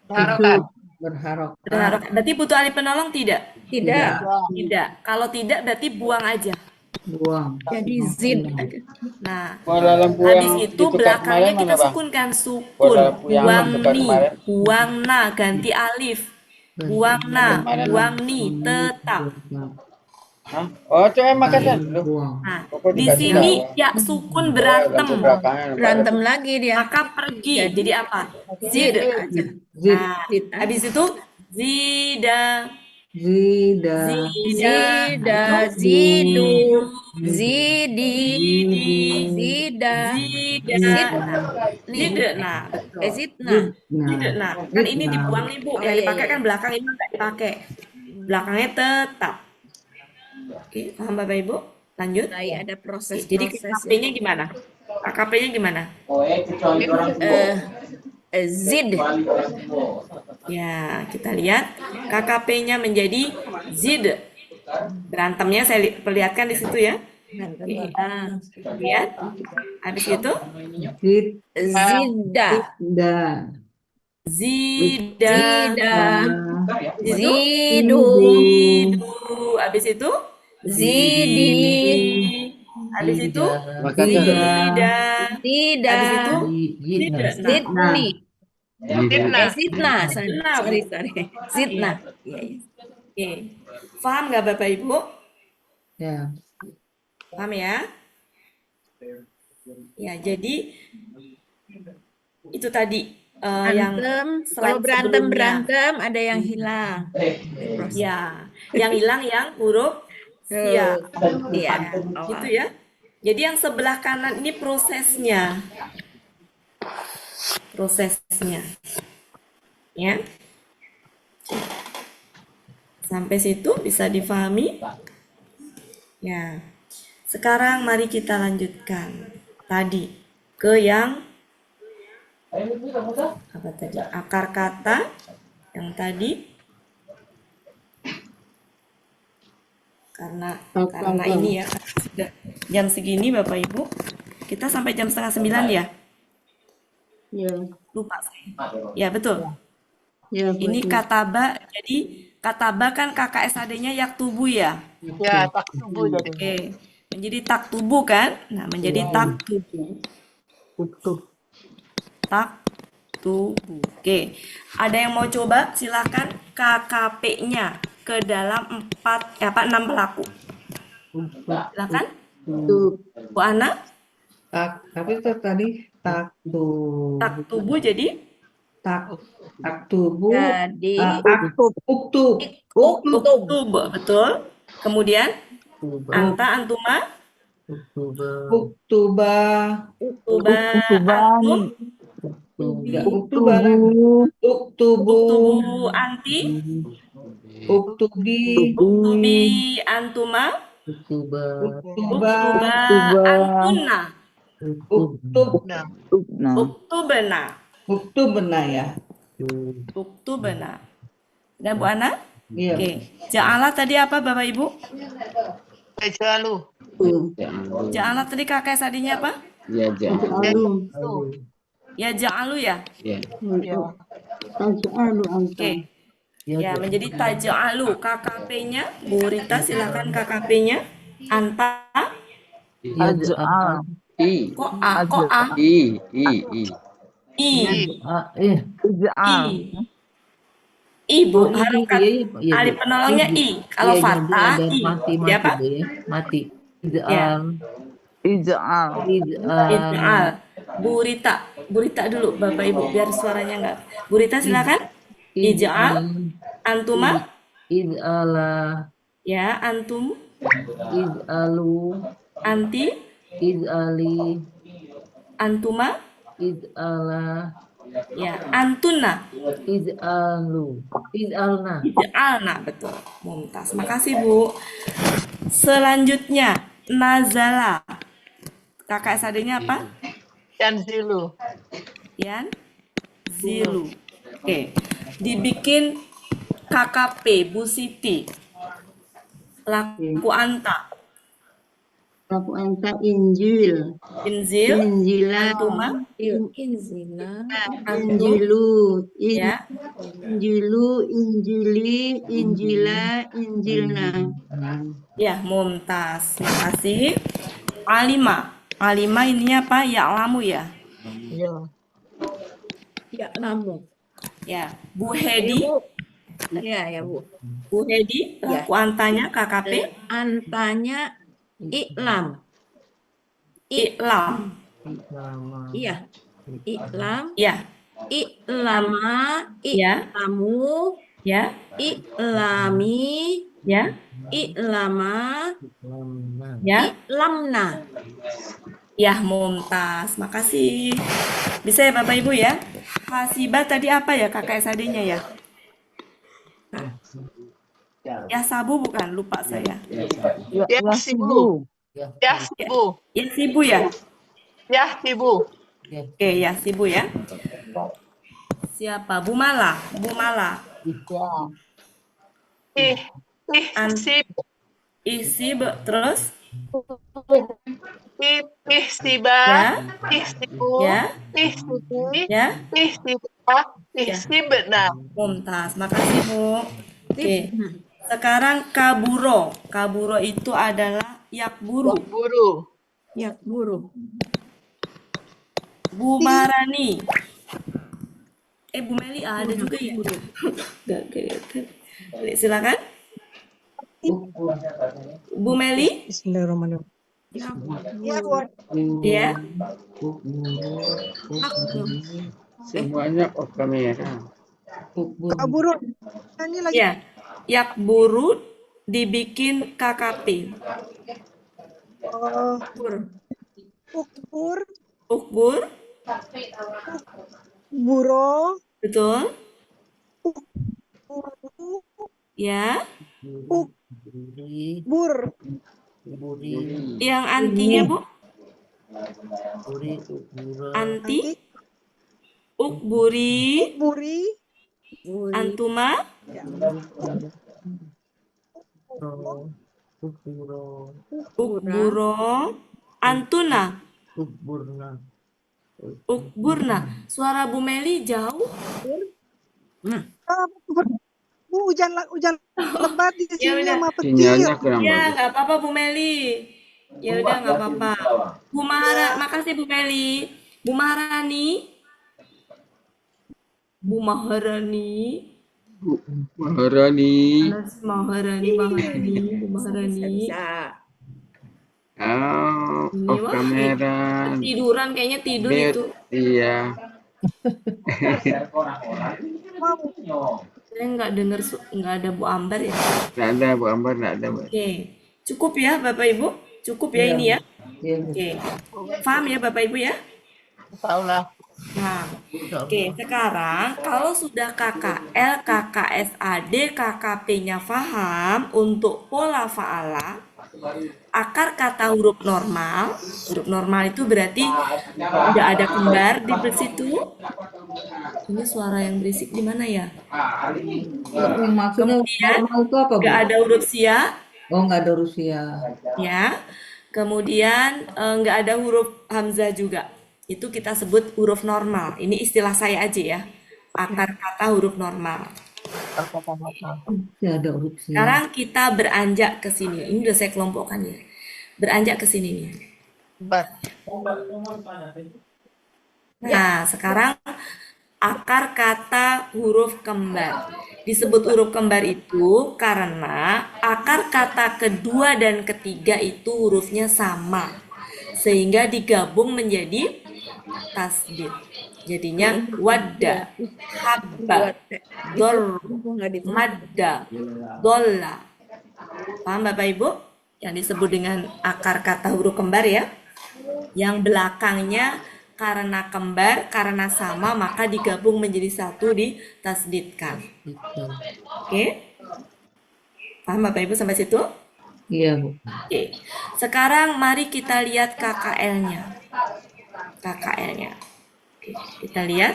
Harokat. Berharokat. Berharokat. Berarti butuh alif penolong tidak? tidak. Tidak. Kalau tidak berarti buang aja. Buang. Jadi zid. Nah, Bola lampu habis yang itu ditukar belakangnya kemarin kita mana, Bang? sukunkan sukun. Bola lampu yang Buang ditukar ni, kemarin. buang na, ganti alif. Buang na, buang ni, tetap. Hah? Oh, coba makasih dulu. Buang. Nah, Pokok di dikasih sini tahu. ya sukun Lampu berantem. belakangnya nampak Berantem lagi dia. Maka pergi. Jadi apa? Zid Zid. aja. Zid. Nah, Zid aja. habis itu zida, Zida. Zida, zidu, zidi, zida, zida, zidna. Nih, zida. Nah, betul. zidna. Zida. Nah, kan ini dibuang nih Bu. Oh, Yang iya, dipakai iya. kan belakang ini nggak dipakai. Belakangnya tetap. Oke, paham Bapak Ibu? Lanjut. Mulai ada Oke, proses-proses jadi ya. KKP-nya gimana? KKP-nya gimana? Zid. Ya, kita lihat KKP-nya menjadi zid. Berantemnya saya perlihatkan di situ ya. Oke, lihat. Habis itu Zid. Zida, Da. zida, zidu, habis itu zidi, habis itu Zida. zida, habis itu zida, zida. Nah, zidni, Zidna. zidna, sorry, zidna. Iya, iya. oke. Paham nggak Bapak Ibu? Ya. Paham ya? Ya, jadi itu tadi yang Berantem, slide kalau sebelumnya. berantem ada yang hilang. Ya, yang hilang yang huruf ya. Iya. Gitu ya. Jadi yang sebelah kanan ini prosesnya. Prosesnya. Ya. Sampai situ bisa difahami? Ya. Sekarang mari kita lanjutkan tadi ke yang apa tadi? Akar kata yang tadi. Karena ini ya sudah jam segini Bapak Ibu. Kita sampai jam 8:30 ya? Ya. Lupa saya. Ya, betul. Ya, Ini kataba, jadi kataba kan KKSAD-nya yaktubu ya? Ya, tak tubuh jadi. Oke. Menjadi taktubu kan? Nah, menjadi taktubu. Taktubu. Oke. Ada yang mau coba? Silakan KKP-nya ke dalam 6 pelaku. Silakan. Bu Ana, Tapi itu tadi taktubu jadi tubuh. Jadi Uktub. uktub, betul. Kemudian anta, antuma, Uktuba. uktuba, antum, Uktuba. Uktubu. uktubu, anti, Uktubi. uktubi, antuma, Uktuba. uktuba, antunna, Uktubna. uktubna, Uktubna ya. uktubna. Dan Bu Ana? Iya. Oke. Ja'ala tadi apa Bapak Ibu? Kejalu. Ja'ala tadi kakek tadinya apa? Ya, jangan. Ya ja'alu ya? Ya. Oke. Ya, menjadi taja'alu. KKP-nya, Bu Rita silakan KKP-nya. Anta, I. kok A, kok A? I. I, Bu, harokat. Alif penolongnya I. Kalau fathah, I. Jadi apa? Mati. Ya. Ija'al. Bu Rita dulu Bapak Ibu biar suaranya enggak. Bu Rita silakan. Ija'al. Antuma. Ij'ala. Ya, antum. Ij'alu. Anti. Ij'ali. Antuma? Ij'ala. Ya, antuna. Ij'alu. Ij'alna. Ij'alna, betul. Mumtaz. Makasih, Bu. Selanjutnya, nazala. Kakak SAD-nya apa? Yanzilu. Yan Zilu. Oke. Dibikin KKP Bu Siti. Laku anta. Laku anta Injil. Inzil. Injila. Antuma. Inzina. Antum. Injilu. Ya. Injilu. Injili. Injila. Injilna. Ya, mumtaz. Makasih. Alima. Alima ininya apa? Ya lamu ya. Ya. Ya, namu. Ya. Bu Hedi. Ya, Bu. Bu Hedi. Ya. Laku antanya KKP. Antanya iklam. Iklam. Iya. Iklam. Ya. Iklama. Ya. Iklamu. Ya. Iklami. Ya. Iklama. Ya. Iklamna. Ya, mumtaz. Makasih. Bisa ya Bapak Ibu ya? Hasibah tadi apa ya kakak SAD-nya ya? Ya sabu bukan? Lupa saya. Yasibu. Yasibu. Ya sibu ya? Yasibu. Oke, ya sibu ya. Siapa? Bu Mala. Bu Mala. Ihsib. Isib terus? Ihsiba. Ya. Ihsibu. Ya. Ihsibi. Ya. Ihsiba. Ihsibna. Mumtaz. Makasih Bu. Oke. Sekarang kaburo. Kaburo itu adalah yakburu. Guru. Ya, guru. Bu Maharani. Bu Meli ada juga ya? Nggak kelihatan. Silakan. Bu Meli. Bismillahirrahmanirrahim. Ya, Bu. Ya. Semuanya off kamera. Kaburu. Ini lagi Ya. Yakburu dibikin KKP. ukbur, Ukbur. buro, Betul. buru, Ya. bur, Yang antinya Bu? Anti. Ukburi. buri, Antuma. Ukburo. Antuna. Ukburna. Suara Bu Meli jauh. Bu, hujan lebat di Ya sini udah. sama petir. Sinyalnya kurang Ya, bagus. nggak apa-apa Bu Meli. Ya udah nggak apa-apa. Bu Mahara, makasih Bu Meli. Bu Maharani. Bu Maharani. Maharani. Mana sih Maharani, Maharani, Bu Maharani. Bisa. Oh, Ini off wah, kamera. tiduran kayaknya tidur Mute. itu. Iya. Saya nggak dengar, nggak ada Bu Ambar ya. Nggak ada Bu Ambar, nggak ada Bu. Oke, cukup ya Bapak Ibu. Cukup ya ini ya. Oke, paham ya Bapak Ibu ya. Taulah. Nah, oke, sekarang kalau sudah KKL, KKSAD, KKP-nya paham untuk pola fa'ala, akar kata huruf normal itu berarti tidak ada kembar di situ. Ini suara yang berisik di mana ya? Maksudnya Kemudian normal itu apa, Bu? nggak ada huruf sia, Oh, nggak ada Rusia. ya. Kemudian nggak ada huruf hamzah juga. Itu kita sebut huruf normal. Ini istilah saya aja ya. Akar kata huruf normal. Nggak ada Rusia. Sekarang kita beranjak ke sini. Ini udah saya kelompokkan ya. Beranjak ke sini nih. Nah, sekarang akar kata huruf kembar. Disebut huruf kembar itu karena akar kata kedua dan ketiga itu hurufnya sama. Sehingga digabung menjadi tasdid. Jadinya wadda, habba, dor, madda, dolla. Paham Bapak Ibu? Yang disebut dengan akar kata huruf kembar ya. Yang belakangnya karena kembar, karena sama, maka digabung menjadi satu, ditasdidkan. Betul. Oke? Paham Bapak Ibu sampai situ? Iya, Bu. Oke. Sekarang mari kita lihat KKL-nya. KKL-nya. Oke, kita lihat.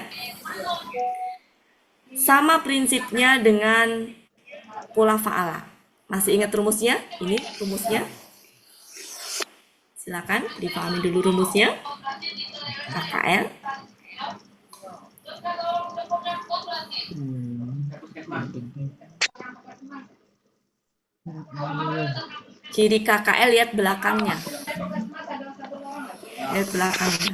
Sama prinsipnya dengan pola fa'ala. Masih ingat rumusnya? Ini rumusnya. Silakan dipahami dulu rumusnya. KKL. Ciri KKL lihat belakangnya. Lihat belakangnya.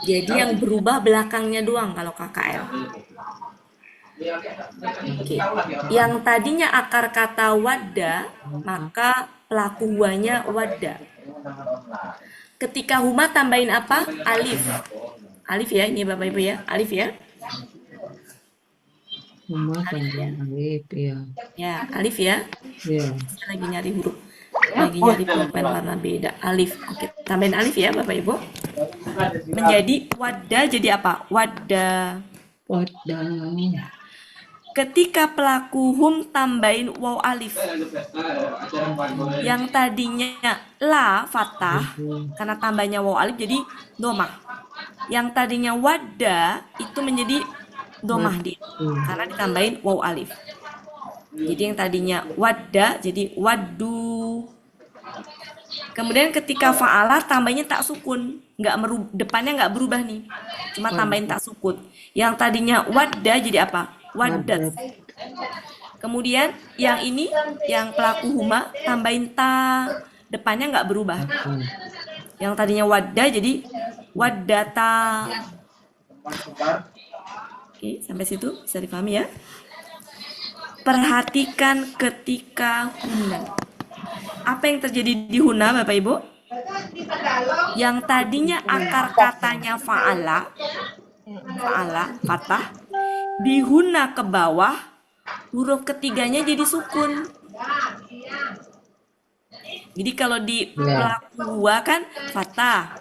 Jadi yang berubah belakangnya doang kalau KKL. Oke. Yang tadinya akar kata wadda, maka pelaku huanya wadda. Ketika huma tambahin apa? Alif. Alif ya, ini Bapak Ibu ya. Alif ya. Huma tambahin alif, ya. Ya, alif ya. Iya. Saya lagi nyari huruf. Lagi nyari pulpen warna beda. Alif. Oke, tambahin alif ya Bapak Ibu. Menjadi wadda jadi apa? Wadda. Wadda. Ketika pelaku hum tambahin waw alif. Yang tadinya la fathah karena tambahnya waw alif jadi domah. Yang tadinya wadda itu menjadi domah dia karena ditambahin waw alif. Jadi yang tadinya wadda jadi waddu. Kemudian ketika fa'ala tambahnya tak sukun, depannya nggak berubah nih, cuma tambahin tak sukun. Yang tadinya wadda jadi apa? Waddat. Kemudian yang ini, yang pelaku huma tambahin ta, depannya nggak berubah. Yang tadinya wadda jadi waddata. Oke, sampai situ bisa dipahami ya. Perhatikan ketika huna. Apa yang terjadi di huna Bapak Ibu? Yang tadinya akar katanya fa'ala, fathah, di huna ke bawah, huruf ketiganya jadi sukun. Jadi kalau di pelaku huwa kan fathah,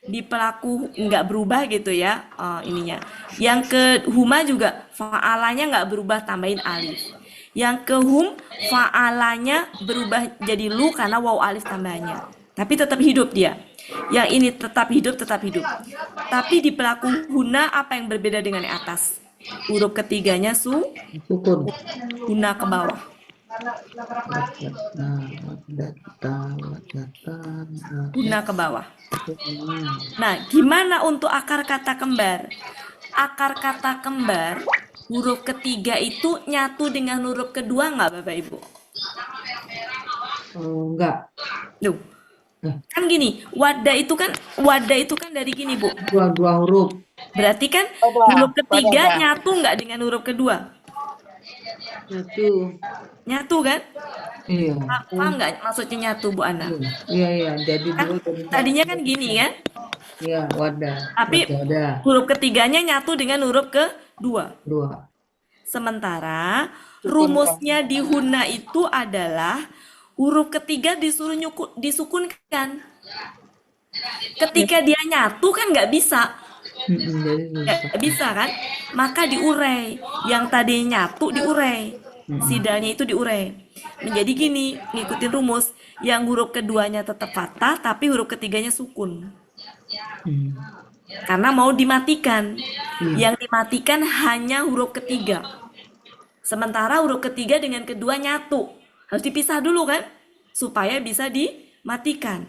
di pelaku nggak berubah gitu ya ininya. Yang ke huma juga fa'alanya nggak berubah, tambahin alif. Yang ke hum fa'alanya berubah jadi lu karena waw alif tambahannya. Tapi tetap hidup dia. Yang ini tetap hidup. Tapi di pelaku huna apa yang berbeda dengan yang atas? Huruf ketiganya sukun. Huna ke bawah. Huna ke bawah. Nah, gimana untuk akar kata kembar? Akar kata kembar, huruf ketiga itu nyatu dengan huruf kedua nggak Bapak Ibu? Enggak. Duh. Kan gini, wadah itu kan dari gini Bu. Dua huruf. Berarti kan huruf ketiga nyatu nggak dengan huruf kedua? Nyatu kan? Iya. Paham nggak maksudnya nyatu Bu Ana? Iya. Jadi kan, tadinya kan gini kan? Iya, wadah. Tapi huruf ketiganya nyatu dengan huruf kedua. Sementara rumusnya di huna itu adalah huruf ketiga disuruh disukunkan. Ketika dia nyatu kan nggak bisa. Nggak bisa kan? Maka diurai. Yang tadi nyatu diurai. Sidalnya itu diurai. Menjadi gini, ngikutin rumus. Yang huruf keduanya tetap fathah, tapi huruf ketiganya sukun. Karena mau dimatikan. Yang dimatikan hanya huruf ketiga. Sementara huruf ketiga dengan kedua nyatu. Harus dipisah dulu kan? Supaya bisa dimatikan.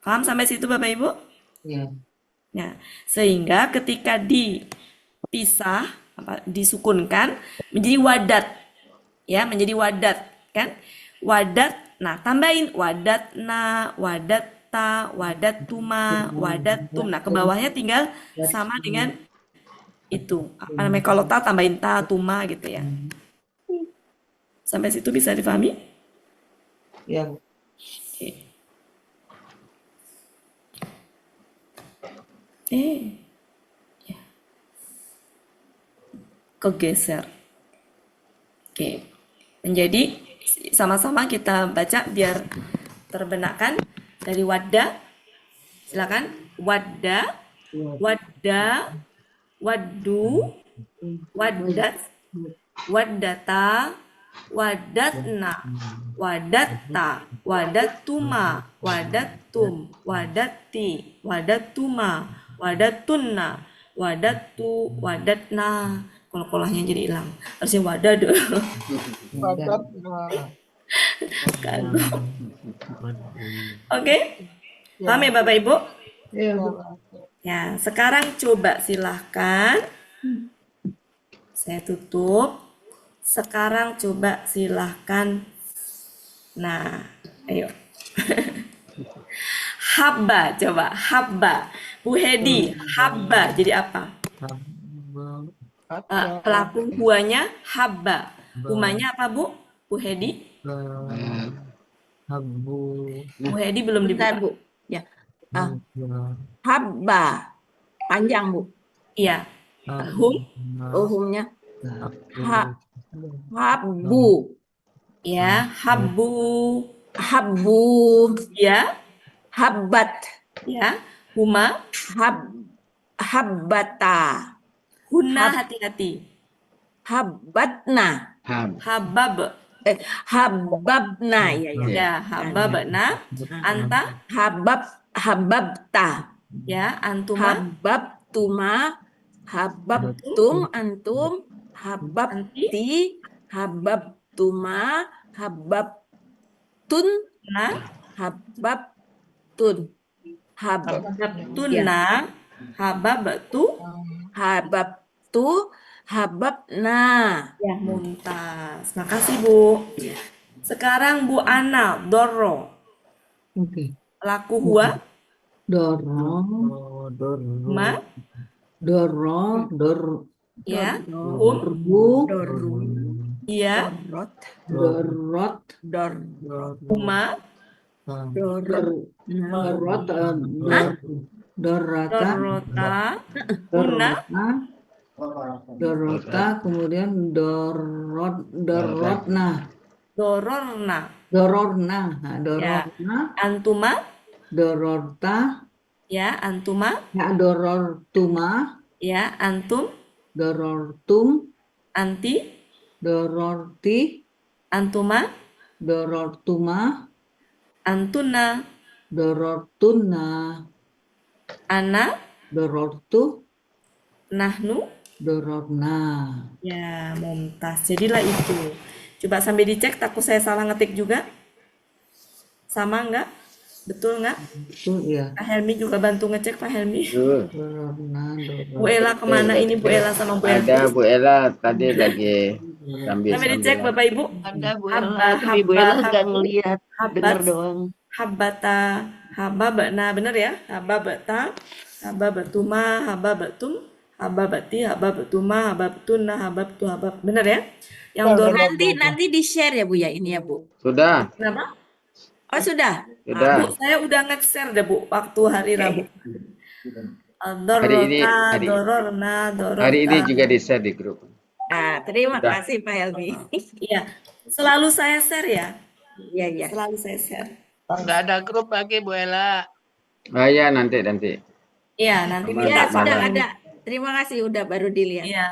Paham sampai situ Bapak Ibu? Iya. Nah, sehingga ketika dipisah, disukunkan, menjadi wadat. Ya, menjadi wadat. Kan? Wadat, nah tambahin wadatna, wadatta, wadatuma, wadatum. Nah, ke bawahnya tinggal sama dengan itu. Apa namanya? Kalau ta tambahin ta, tuma gitu ya. Sampai situ bisa dipahami? Ya. Oke. Ya. Kegeser. Oke. Menjadi sama-sama kita baca biar terbenakkan dari wadda. Silakan. Wadda, wadda, waddu, waddat, waddata, waddatna, wadatta, wadattuma, wadattum, wadatti, wadattuma, wadattunna, wadattu, wadatna. Kol-kolahnya jadi hilang. Harusnya wadad. Wadat. Kan. Oke? Paham ya Bapak Ibu? Iya, Bu. Ya, sekarang coba silahkan. Saya tutup. Sekarang coba silahkan. Nah, ayo. Habba, coba. Habba. Bu Hedi, habba jadi apa? Pelaku huanya habba. Humanya apa Bu? Bu Hedi? Bu Hedi belum Bentar, dibuka. Bu. Ya. Habba. Panjang, Bu. Iya. Hum, Humnya. Habbu. ya. Habbu, Habbu. ya. Habbat. Ya. Huma, Habbata. hunna hati-hati. Habbatna. Habab, Hababna. Ya, ya. ya. Hababna. Anta, Hababta. ya. Antuma, Hababtuma. Hababtum. Antum. Hababti. Hababtuma. Hababtun. nah. Hababtun. Hababtunna, hababtu, Hababtu. Hababna. ya. Mumtaz. Makasih Bu. Sekarang Bu Ana, Doro. Oke. Laku huwa, Dorong, ma, dorong, ya. Hum, ya. dorot, Huma, dorata, dorota, hunna, dorota, kemudian dororna, dororna, dororna, ya. Antuma, dororta, ya. Antuma, dorortuma, ya. Antum, dorortum, anti, dororti, antuma, dorortuma, antuna, dorortuna, ana, dorortu, nahnu, dororna. ya. Mumtaz. Jadilah itu. Coba sambil dicek, takut saya salah ngetik juga. Sama enggak? Betul enggak? Itu ya. Pak Helmi juga bantu ngecek, Pak Helmi. Dororna, Bu Ella kemana ini Bu Ella sama Bu Elvi? Ada Bu Ella tadi lagi Sambil dicek Bapak Ibu. Ada Bu Habba, Ella, tapi Bu Ella nggak habba, ngelihat, habbat, dengar doang. habbata, hababna, bener ya? Hababata, hababatuma, hababatum, hababati, hababatuma, hababtuna, hababtu, habab. Bener ya? Yang dorong. Nanti di-share ya Bu ya ini ya Bu. Sudah, Kenapa? Oh sudah. sudah. Bu, saya udah nge-share deh Bu waktu hari Rabu. Hari ini, Dorota, dororna, hari ini dorota. juga di-share di grup. Terima Sudah. kasih Pak Helmi. Iya, selalu saya share ya. Iya, iya. Selalu saya share. Nggak ada grup lagi Bu Ella. Ah ya, nanti. Iya, nanti Sama minta Ya, Mbak sudah Mala. ada. Terima kasih udah baru dilihat. Iya.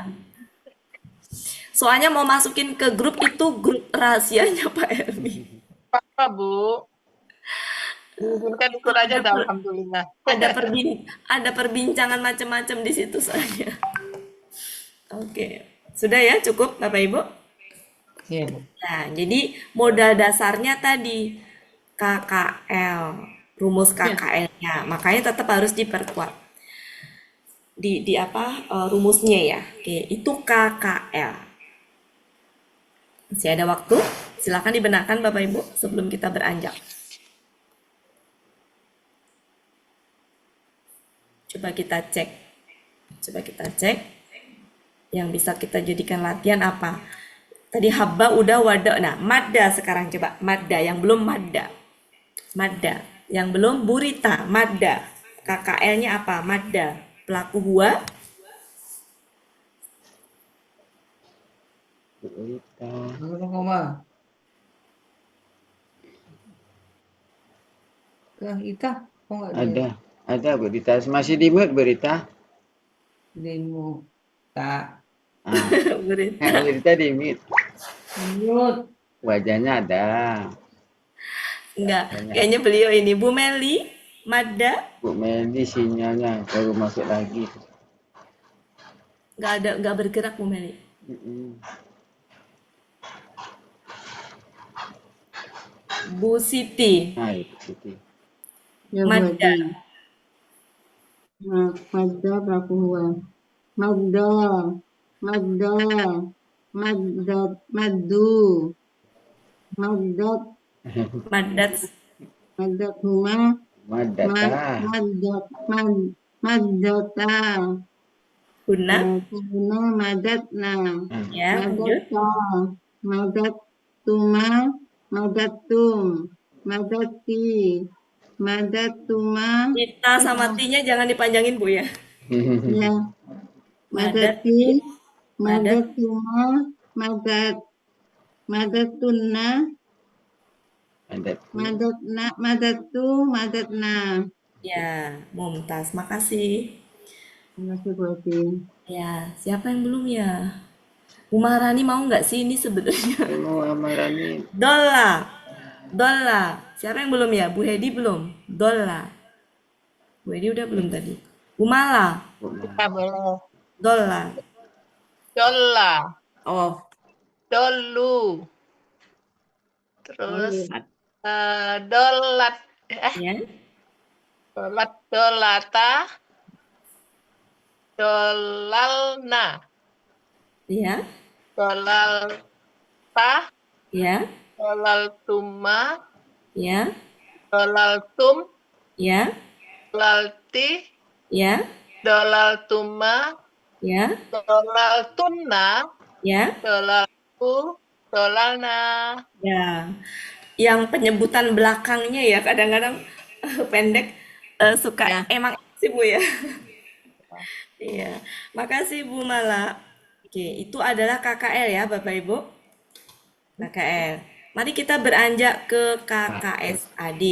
Soalnya mau masukin ke grup itu grup rahasianya Pak Helmi. Apa Bu? Diizinkan ikut aja dah, alhamdulillah. Ada perbincangan macam-macam di situ soalnya. Oke. Sudah ya, cukup Bapak Ibu? Iya, Bu. Nah, jadi modal dasarnya tadi KKL, rumus KKL-nya. Makanya tetap harus diperkuat. Di apa rumusnya ya. Oke, itu KKL. Masih ada waktu? Silakan dibenarkan Bapak Ibu sebelum kita beranjak. Coba kita cek. Yang bisa kita jadikan latihan apa? Tadi habba udah wada. Nah, madda sekarang coba. Madda yang belum madda. Madda yang belum burita. Madda. KKL-nya apa? Madda. Pelaku huwa. Koma. Ke Ita, kok nggak Ada Bu Rita. Masih di mute Bu Rita. demo? Tak. Ah, Berita. Bu Rita di mute. Mute. Wajahnya ada. Enggak, Wajahnya. kayaknya beliau ini. Bu Meli, Mada, Bu Meli sinyalnya baru masuk lagi. nggak bergerak Bu Meli. Mm-mm. Bu Siti, Nah, itu Siti. Ya Mada, buati. Madda pelaku huwa. Madda. Madda. Maddat. Maddu. Maddat. Madat, Maddat huma. Madata. Maddata. Huna, Kuna madatna. ya, lanjut. Madatta. Madattuma. Madattum. Madatti. Madattuma. Kita sama T-nya jangan dipanjangin Bu ya. Ya. Madat, Madati. Madat, Madattuma. Madattunna. Madatna. Madattu. Madatna. ya, Mumtaz. Makasih. Terima kasih buati. Ya, siapa yang belum ya? Bu Maharani mau nggak sih ini sebenarnya? Mau Amarani. Dola. Siapa yang belum ya? Bu Hedi belum? Dola. Bu Hedi udah belum tadi? Bu Mala, Kita boleh. Dola. Dolla. Oh, Dolu. Terus dolat. dolat. Ya, Dolat. Dolata. Dolalna. ya, Dolalta. ya, Dolaltuma. ya, Dolaltum. ya, Dolalti. ya, Dolaltuma. ya, Dolaltunna. ya, Dolaltu. Dolalna. ya. Yang penyebutan belakangnya ya kadang-kadang pendek suka Ya. emang sih Bu ya. Iya, makasih Bu Mala. Oke, itu adalah KKL ya Bapak Ibu. KKL. Mari kita beranjak ke KKSAD.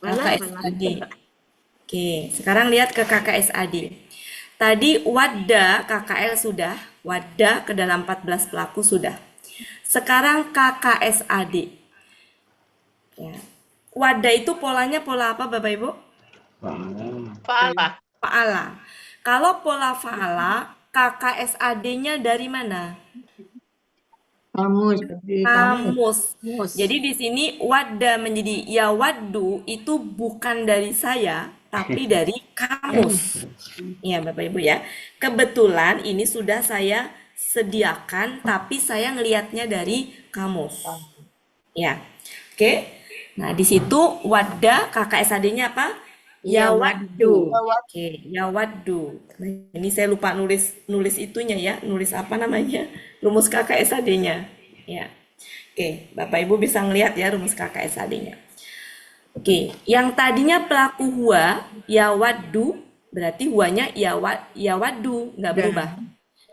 KKSAD. Oke, sekarang lihat ke KKSAD. Tadi Wadda KKL sudah, Wadda ke dalam 14 pelaku sudah. Sekarang KKSAD. Ya. Wadda itu polanya pola apa Bapak Ibu? Fa'ala. Fa'ala. Kalau pola fa'ala, KKSAD-nya dari mana? Kamus. Kamus. Jadi di sini wadda menjadi ya waddu itu bukan dari saya, tapi dari kamus. Ya Bapak Ibu ya. Kebetulan ini sudah saya sediakan, tapi saya ngelihatnya dari kamus. Ya. Oke. Nah, di situ wadda KKSAD-nya apa? Ya waddu. Oke, ya waddu. Nah, ini saya lupa nulis itunya ya, nulis apa namanya? Rumus KKSAD-nya. Ya. Oke, Bapak Ibu bisa ngelihat ya rumus KKSAD-nya. Oke, yang tadinya pelaku huwa ya waddu, berarti huwanya ya waddu, nggak berubah.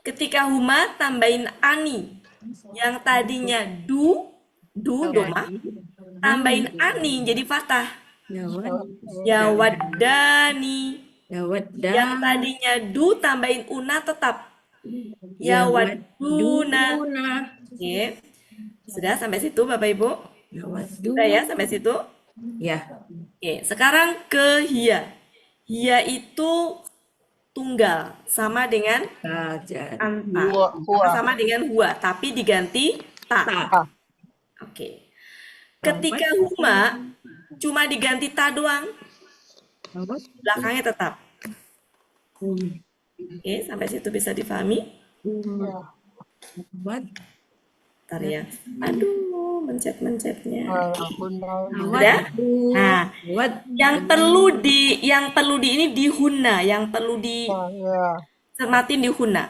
Ketika huma tambahin ani, yang tadinya doma, tambahin ani jadi fathah. Ya waddani. Yang tadinya tambahin una tetap. Ya wadduna. Oke. Sudah sampai situ Bapak Ibu? Sudah ya sampai situ? Ya. Oke, sekarang ke hiya. Hiya itu tunggal sama dengan anta. Sama dengan huwa, tapi diganti ta. Oke. Ketika huma cuma diganti ta doang, belakangnya tetap. Oke, sampai situ bisa difahami? Bentar ya. Aduh, mencet-mencetnya. Udah? Nah, yang perlu di ini di huna, yang perlu di cermatin di huna.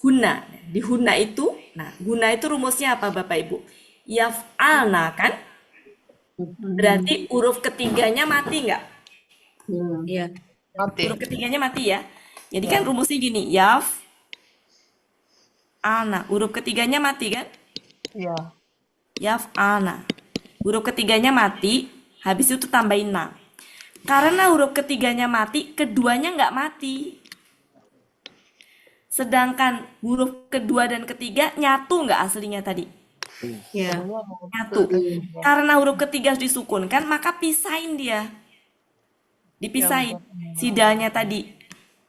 Huna, di huna itu, nah, huna itu rumusnya apa Bapak Ibu? Yaf'alna kan? Berarti huruf ketiganya mati nggak? Iya. Huruf ketiganya mati ya. Jadi kan rumusnya gini, ana. Huruf ketiganya mati kan? Iya. Ana. Huruf ketiganya mati, habis itu tambahin na. Karena huruf ketiganya mati, keduanya nggak mati. Sedangkan huruf kedua dan ketiga nyatu nggak aslinya tadi? Ya. Nyatu. Karena huruf ketiga harus disukunkan, maka pisahin dia. Dipisahin. Sidalnya tadi.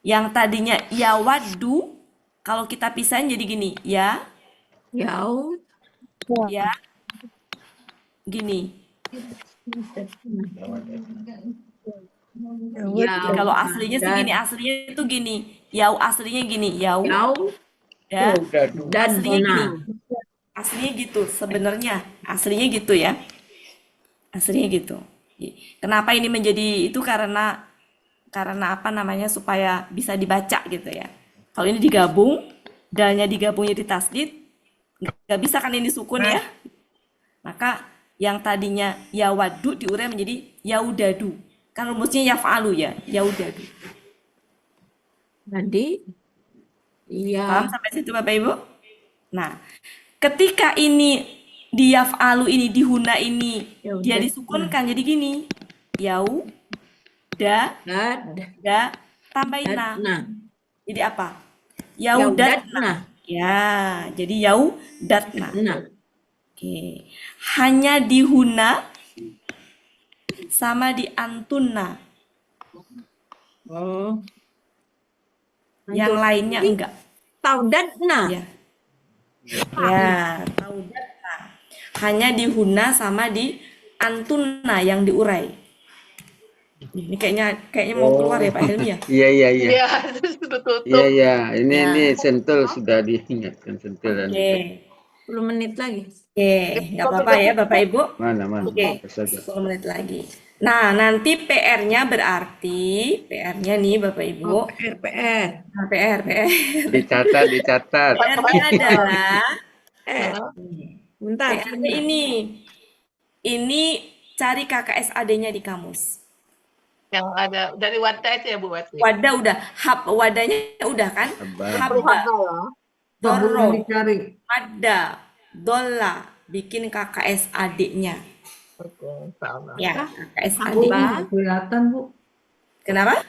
Yang tadinya yawadu, kalau kita pisahin jadi gini. Ya, Yau. ya, gini. Yau. Kalau aslinya sih gini, aslinya itu gini. Yau aslinya gini, yau. Yau. Ya, Dan aslinya gini. na. Aslinya gitu sebenarnya. Aslinya gitu ya. Aslinya gitu. Kenapa ini menjadi itu karena apa namanya supaya bisa dibaca gitu ya. Kalau ini digabung, dalnya digabung jadi tasdid, nggak bisa kan ini sukun ya. Maka yang tadinya yawadu diurai menjadi yaudadu. Kan rumusnya yaf'alu ya, yaudadu. Jadi, Paham iya. sampai situ Bapak Ibu? Nah, ketika ini di yaf'alu ini, di huna ini, Ya dia udah. disukunkan jadi gini. Yau, da, Dad. tambahin na. Dadna. Jadi apa? Yaudatna. Ya, jadi yaudatna. Nah. Oke. Hanya di huna sama di antunna. Oh. Yang lainnya enggak. Taudatna. Ya. Ya, taudatna. Hanya di huna sama di antunna yang diurai. Ini kayaknya mau keluar ya Pak Helmi ya? Iya. Iya, sudah tutup. Iya. Ini Ya. sentul sudah diingatkan sentul dan Oke. 10 menit lagi. Oke, nggak apa-apa ya Bapak Ibu. mana. Oke, Saja. 10 menit lagi. Nah, nanti PR-nya berarti, PR-nya nih Bapak Ibu. Oh, PR. Nah, PR. Dicatat. PR-nya adalah, Bentar. PR-nya ini cari KKSAD-nya di kamus. Yang ada dari Wadah itu ya Bu Wati. Wadah udah, wadahnya udah kan? Habba, Belum doro, dicari. madda, dolla, bikin KKSAD-nya. Oke, sama. Ya, Bu, KKSAD-nya. nggak kelihatan, Bu. Kenapa?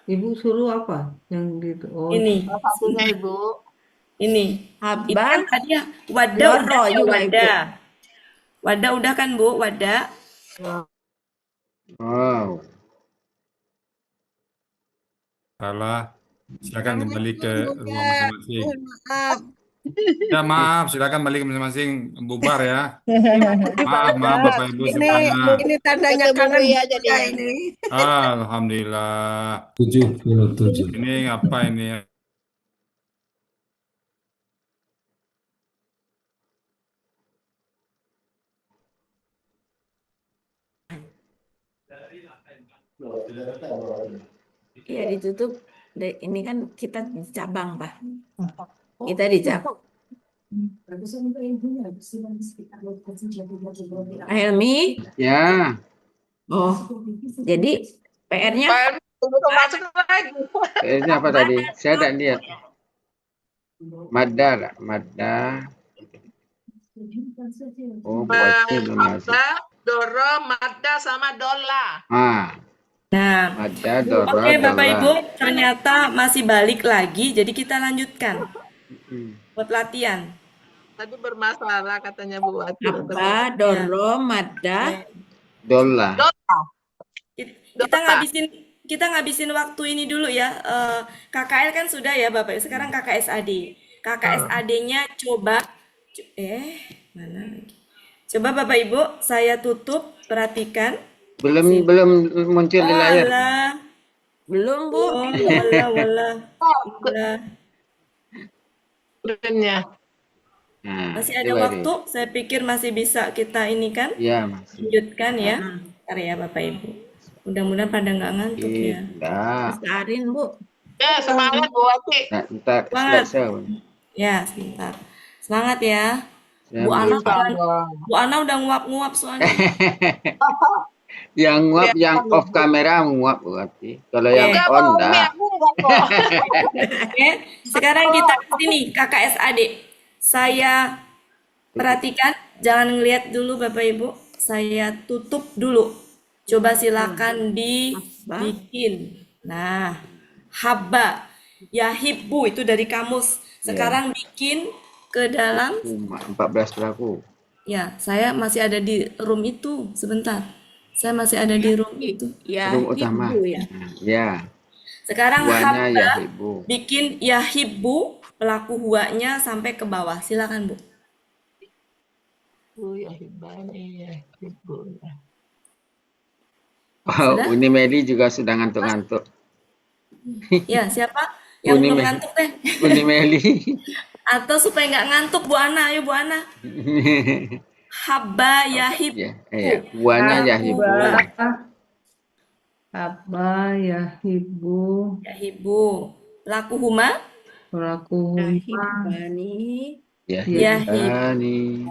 Ibu suruh apa? Yang gitu. Oh, Ini, Salah satunya Ibu. ini. Ini Habba. kan tadi ya, wadah Doro udah ya, juga, wadah. Wadah udah kan Bu, wadah. Wow. Salah. Silakan kembali ke rumah masing-masing. Maaf. Ya maaf, silakan balik ke masing-masing. Bubar ya. Maaf Bapak Ibu Ini semuanya. tandanya Ketemu kangen ya budaya jadinya. ini. Alhamdulillah. 77. Ini apa ini? Iya ditutup. Ini kan kita di cabang, Pak. Kita di cabang. Helmi? Ya. Oh, jadi PR-nya Pak belum masuk lagi. Ini apa tadi? Saya tidak lihat. Madda. Oh, buatnya belum masuk. Habba, doro, madda sama dola. Nah, Madda, doro, oke Bapak dola. Ibu, ternyata masih balik lagi, jadi kita lanjutkan buat latihan. Tadi bermasalah katanya Bu Wati. Habba, doro, madda. Dola. Kita ngabisin waktu ini dulu ya. KKL kan sudah ya Bapak Ibu. Sekarang KKSAD. KKSAD-nya coba mana lagi? Coba Bapak Ibu, saya tutup, perhatikan. Belum muncul di layar. Walah. Belum, Bu. Walah. Nah, Masih ada coba waktu, saya pikir masih bisa kita ini kan, Iya, masih. lanjutkan ya. Bentar ya Bapak Ibu. Mudah-mudahan pada nggak ngantuk ya. Tidak. Sarin, Bu. Ya, semangat Bu Wati. Nah, ntar Semangat. selesai. Ya, sebentar. Semangat ya. Ya, Bu Ana Bu. udah nguap-nguap soalnya. Yang nguap, yang off kamera nguap berarti. Kalau yang Enggak on mau, dah. Umi, aku enggak mau. Oke, sekarang kita ke sini KKSAD. Saya perhatikan, jangan ngelihat dulu Bapak Ibu. Saya tutup dulu. Coba silakan dibikin. Nah, habba, yahibbu itu dari kamus. Sekarang bikin ke dalam. 14 pelaku. Ya, saya masih ada di room itu. Sebentar. Saya masih ada di room itu. Room utama. Yahibbu ya. Ya. Sekarang Huwanya habba, yahibbu. bikin yahibbu, pelaku huwanya sampai ke bawah. Silakan, Bu. Ya hibani ya hibbu. Oh, Sudah? Uni Meli juga sudah ngantuk-ngantuk. Ya, siapa yang Uni belum Meli. ngantuk teh? Uni Meli. Atau supaya nggak ngantuk, Bu Ana. Ayo, Bu Ana. Habba yahibbu. Ya, huwanya yahibbu. Habba, yahibbu, Yahibbu. Pelaku huma? pelaku huma, Yahibbani. Yahibbani.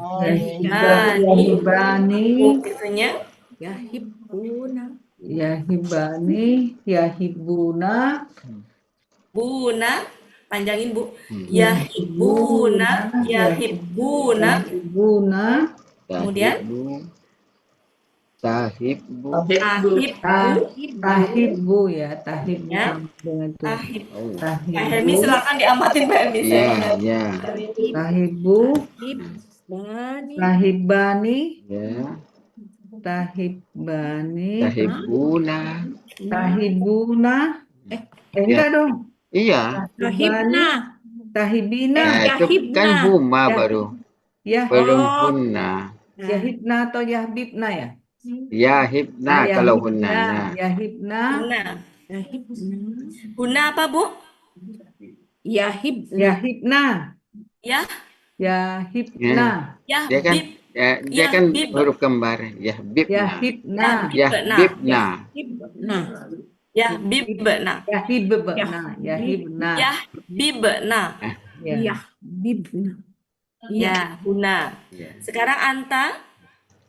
yahibani, Itunya. Yahibbuna. yahibani, yahibuna, Buna. Panjangin, Bu. Yahibbuna. Yahibbuna. yahibuna, Kemudian? Tahibbu. tahibbu ya, tahibbu Ya. sama dengan itu. Tahib. Pak Tahibbu, Helmi silakan diamatin Pak Helmi. Ya. tahibbu, Yahibbani. tahibani, Ya. tahibani, Tahibbuna. tahibuna, enggak dong. Iya. Yahibna. Tahibina, Nah, itu kan Yahibna. huma baru. ya, Belum Oh. hunna. yahibna atau yahbibna ya? Yahibna kalau hunnanya. Yahibna, Huna. Yahibna. Huna apa, Bu? Yahibna. yahibna, Ya. yahibna, Dia kan Yahbib. dia kan Yahbib. huruf kembar. Yahbibna. yahibna, Yahbibna. Yahibna. Yahbibna. yahibna, yahibna, Yahbibna. ya, Yahbibna. Ya, Huna. Ya. Sekarang anta.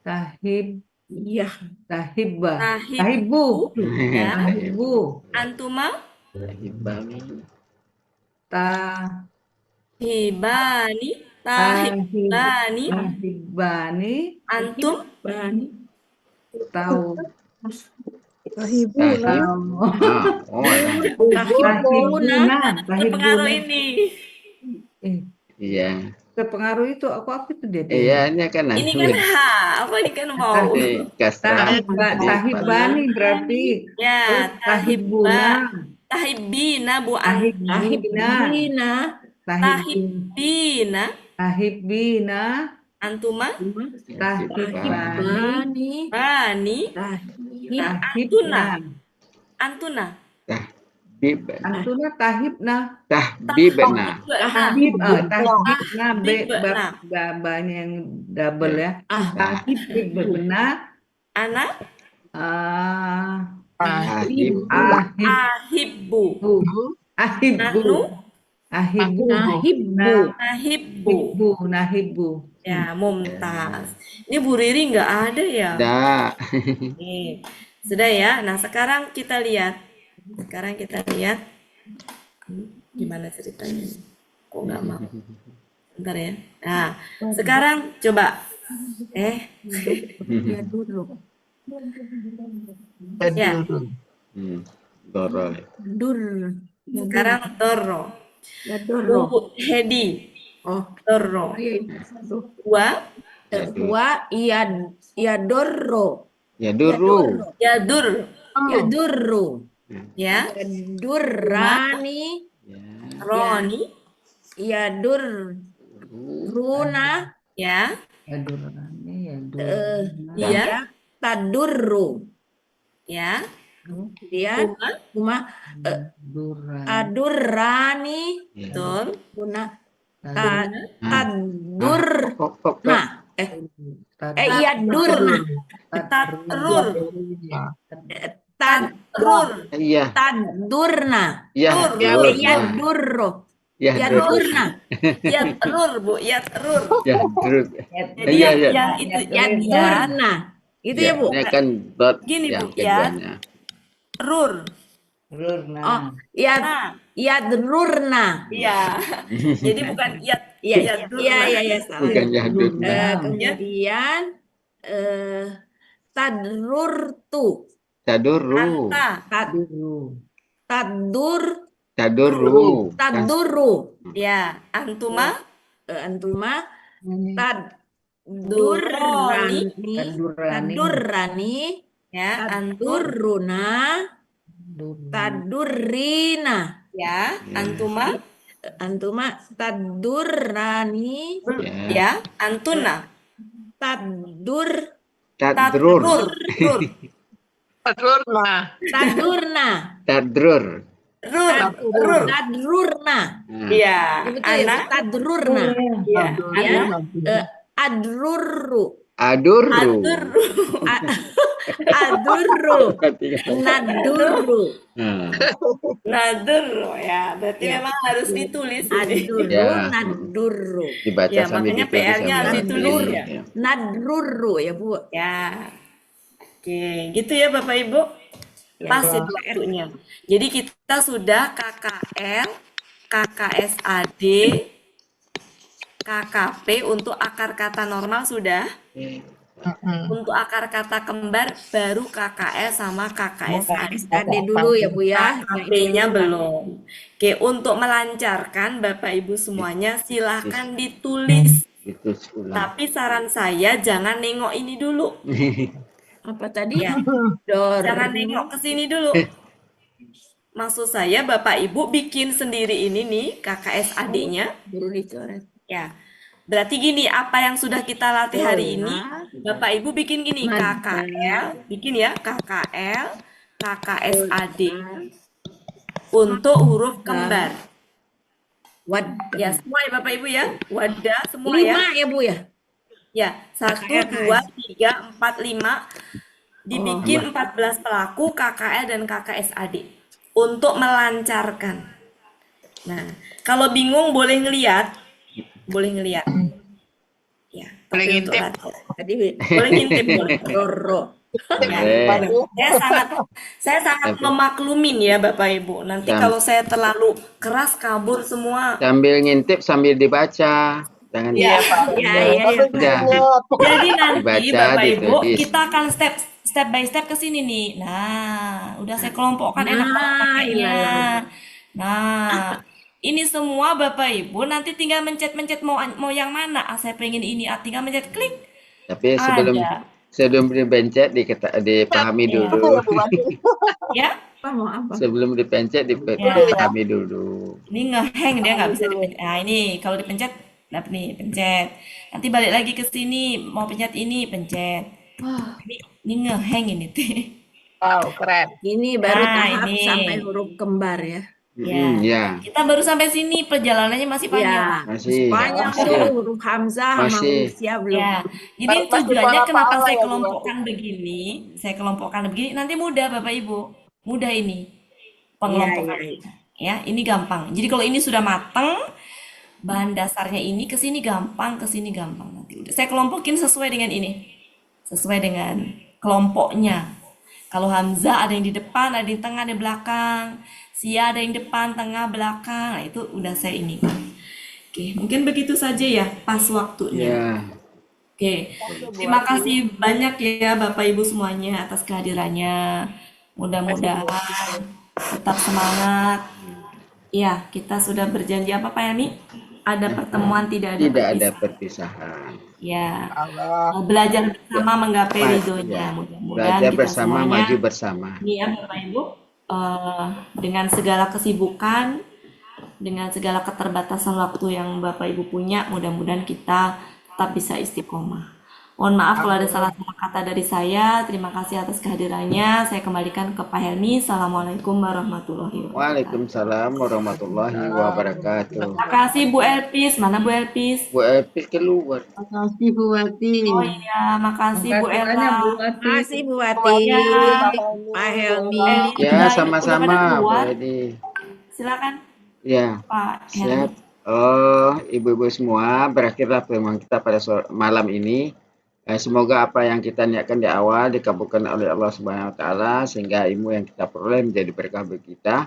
tahib, Yah. tahibba, Tahibbu. tahibbu, Ya. tahibbu, Antuma. Yahibani. Hibani. Tahibani. tahibani, Antum. Bani. tahu, Tahibuna. tahibuna, Terpengaruh tahibuna, ini. Iya. terpengaruh itu apa itu dia? Iya, ini kan Ini kan apa ini kan mau. Tahibani berarti. Ya, Tahibuna, tahibina Bu An. tahibina, Tahibina. tahibina, Antuma. tahibani, Bani. tahibna, Antuna. Tahbibna. antuna tahibna, Tahbibna. tahibna, Tahibna. banyak yang double ya. Tahibna, Anak. Tahib. Ahibbu. Ahibbu, ahibbu, Ahibbu. nahibbu. Ya, mumtaz. Ini Bu Riri nggak ada ya? Dah. Nih, sudah ya. Nah, sekarang kita lihat. Gimana ceritanya? Kok nggak mau? Bentar ya. Nah, sekarang coba. Ya dulu. Ya. Doro. Dur. Sekarang Doro. Ya doro. Bu Hedi. Oh. Doro. Wa. Iya. Ya doro. Ya duru. Ya dur. Ya duru. Ya. Durrani. Roni. Ya dur. Runa. Ya. Ya. Tadurru. Ya. Kemudian adurrani. Betul. Guna Tadur. iya durna. Tadrur. Tadrur. Iya. Tadurna. Ya. Ya durro. Ya durna. Ya terur, Bu. Ya terur. Ya durur. Jadi yang itu Ya durna. Itu ya, Bu. Ini kan dot Gini, yang Bu, ya. keduanya. Rur. Oh, ya durna. Iya. Jadi bukan ya Iya, salah. Bukan ya durna. Kemudian Tadrurtu. Tadurru. Tadurru. Tadurru. Ya, antuma Antuma durroni. tadurrani Ya, tadurruna tadurrina ya, antuma tadurrani ya, antuna tadurrur Tadrur. Tadurna. Tadrur. tadrurna. Ya, Betul ya, ana tadrurna. ya, ana Adrurru. Adurru. Adurru. Nadurru. nadur ya, berarti memang harus ditulis ini. Adurru, Ya. nadurru. Dibaca Ya, sambil makanya ditulis PR-nya harus sambil ditulis ini. ya. Ya. Nadrurru ya, Bu. Ya. Oke, gitu ya Bapak Ibu. Pas itu waktunya. Jadi kita sudah KKL, KKSAD, KKP untuk akar kata normal sudah. Untuk akar kata kembar baru KKL sama KKSAD. Tadi dulu ya, Bu ya. KKP-nya belum. Oke, untuk melancarkan Bapak Ibu semuanya silahkan ditulis. Itu ulang. Tapi saran saya jangan nengok ini dulu. Apa tadi? Ya. Dor. Jangan nengok ke sini dulu. Maksud saya Bapak Ibu bikin sendiri ini nih KKSAD-nya. Dulu dicoret. Ya. Berarti gini, apa yang sudah kita latih hari ini, Bapak Ibu bikin gini, KKL, bikin ya, KKL, KKSAD untuk huruf kembar. Wadah. Ya, semua ya Bapak Ibu ya. Wadah semua 5 ya. ya, Bu ya. Ya, 1, 2, 3, 4, 5. Dibikin 14 pelaku KKL dan KKSAD untuk melancarkan. Nah, kalau bingung boleh ngeliat. Ya, Boleh tapi untuk ngintip. latihan. Tadi Boleh ngintip boleh. Roro. Ya. Saya sangat memaklumin ya Bapak Ibu. Nanti kalau saya terlalu keras kabur semua. Sambil ngintip sambil dibaca. Jangan Ya. Ya. Udah. Jadi nanti Dibaca, Bapak Ibu ditulis. kita akan step by step ke sini nih. Nah, udah saya kelompokkan enak banget pakainya. Nah, ini semua Bapak Ibu nanti tinggal mencet-mencet mau yang mana. Saya pengen ini, tinggal mencet klik. Tapi Ada. sebelum dipencet dipahami dulu. Ya, Mau apa? Sebelum dipencet dipahami dulu. ini ngehang dia nggak bisa dipencet. Nah, ini kalau dipencet, dapet nih, pencet. Nanti balik lagi ke sini, mau pencet ini, pencet. Ini ngehang ini teh. Wow, keren. Ini baru Nah, tahap ini. sampai huruf kembar ya. Ya. Kita baru sampai sini, perjalanannya masih panjang. Masih. Panjang tuh huruf hamzah sama Masih. huruf sia belum. Ya, jadi tujuannya kenapa saya kelompokkan begini, nanti mudah Bapak Ibu, mudah ini pengelompokan. Ya, ini gampang. Jadi kalau ini sudah matang, bahan dasarnya ini ke sini gampang nanti. Udah saya kelompokin sesuai dengan ini, sesuai dengan kelompoknya. Kalau hamzah ada yang di depan, ada yang di tengah, ada yang di belakang. Sia ada yang depan, tengah, belakang. Nah, itu udah saya ini. Oke, mungkin begitu saja ya, pas waktunya. Ya. Oke, terima kasih banyak ya Bapak Ibu semuanya atas kehadirannya. Mudah-mudahan tetap semangat. Ya, kita sudah berjanji apa Pak Helmi? Ada pertemuan tidak ada Tidak ada perpisahan. perpisahan. Ya, belajar bersama menggapai ridhonya. Mudah-mudahan Belajar kita bersama, semuanya maju bersama. ini ya Bapak Ibu, dengan segala kesibukan, dengan segala keterbatasan waktu yang Bapak Ibu punya, mudah-mudahan kita tetap bisa istiqomah. Mohon maaf kalau ada salah-salah kata dari saya. Terima kasih atas kehadirannya. Saya kembalikan ke Pak Helmi. Assalamualaikum warahmatullahi wabarakatuh. Waalaikumsalam warahmatullahi wabarakatuh. Terima kasih Bu Elpis. Mana Bu Elpis? Bu Elpis keluar. Makasih Bu Wati. Oh iya, makasih Bu Ella. Makasih Bu Wati, Pak Helmi. Ya, Udah sama-sama pada Bu keluar? Edi. Silakan Ya, Pak siap. Helmi. Oh, ibu-ibu semua, berakhirlah pertemuan kita pada malam ini. Semoga apa yang kita niatkan di awal dikabulkan oleh Allah Subhanahu wa taala sehingga ilmu yang kita peroleh menjadi berkah bagi kita.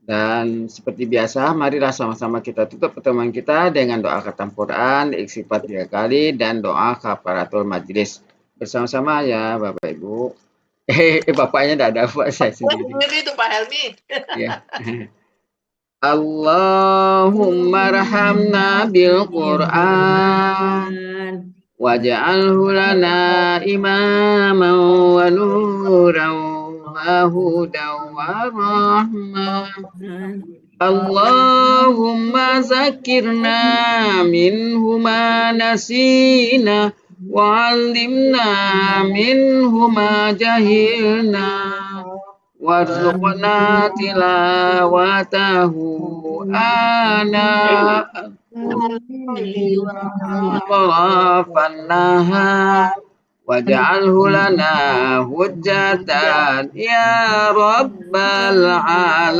Dan seperti biasa, marilah sama-sama kita tutup pertemuan kita dengan doa khatam Quran, istighfar 3 kali dan doa kafaratul majlis. Bersama-sama ya Bapak Ibu. Bapaknya tidak ada, Pak, saya sendiri. Itu Pak Helmi. Ya. Allahumma rahamna bil Qur'an waj'alhu lana imaman wa nuran wa hudan wa rahmah. Allahumma zakirna minhu ma nasina wa 'allimna minhu ma jahilna warzuqna tilawatahu ana atrafan nahar waj'alhu lana hujjatan ya rabbal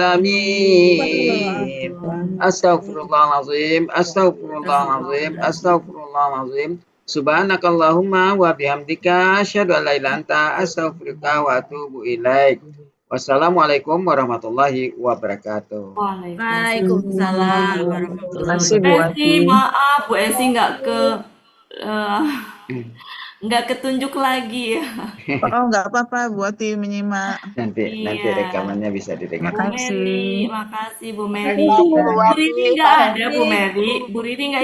alamin. Astaghfirullahalazim, astaghfirullahalazim, astaghfirullahalazim. Subhanakallahumma wa bihamdika asyhadu an la ilaha illa anta astaghfiruka wa atubu ilaik. Wassalamualaikum warahmatullahi wabarakatuh. Waalaikumsalam Terima warahmatullahi kasih Bu wabarakatuh. Wati. Maaf Bu Esi nggak ketunjuk lagi ya. Oh, nggak apa-apa Bu Wati menyimak. Nanti Iya. rekamannya bisa didengar. Bu Meli, makasih Bu Meli. Makasih, Bu Bu Wati, Riri nggak ada Bu Meli. Bu Riri nggak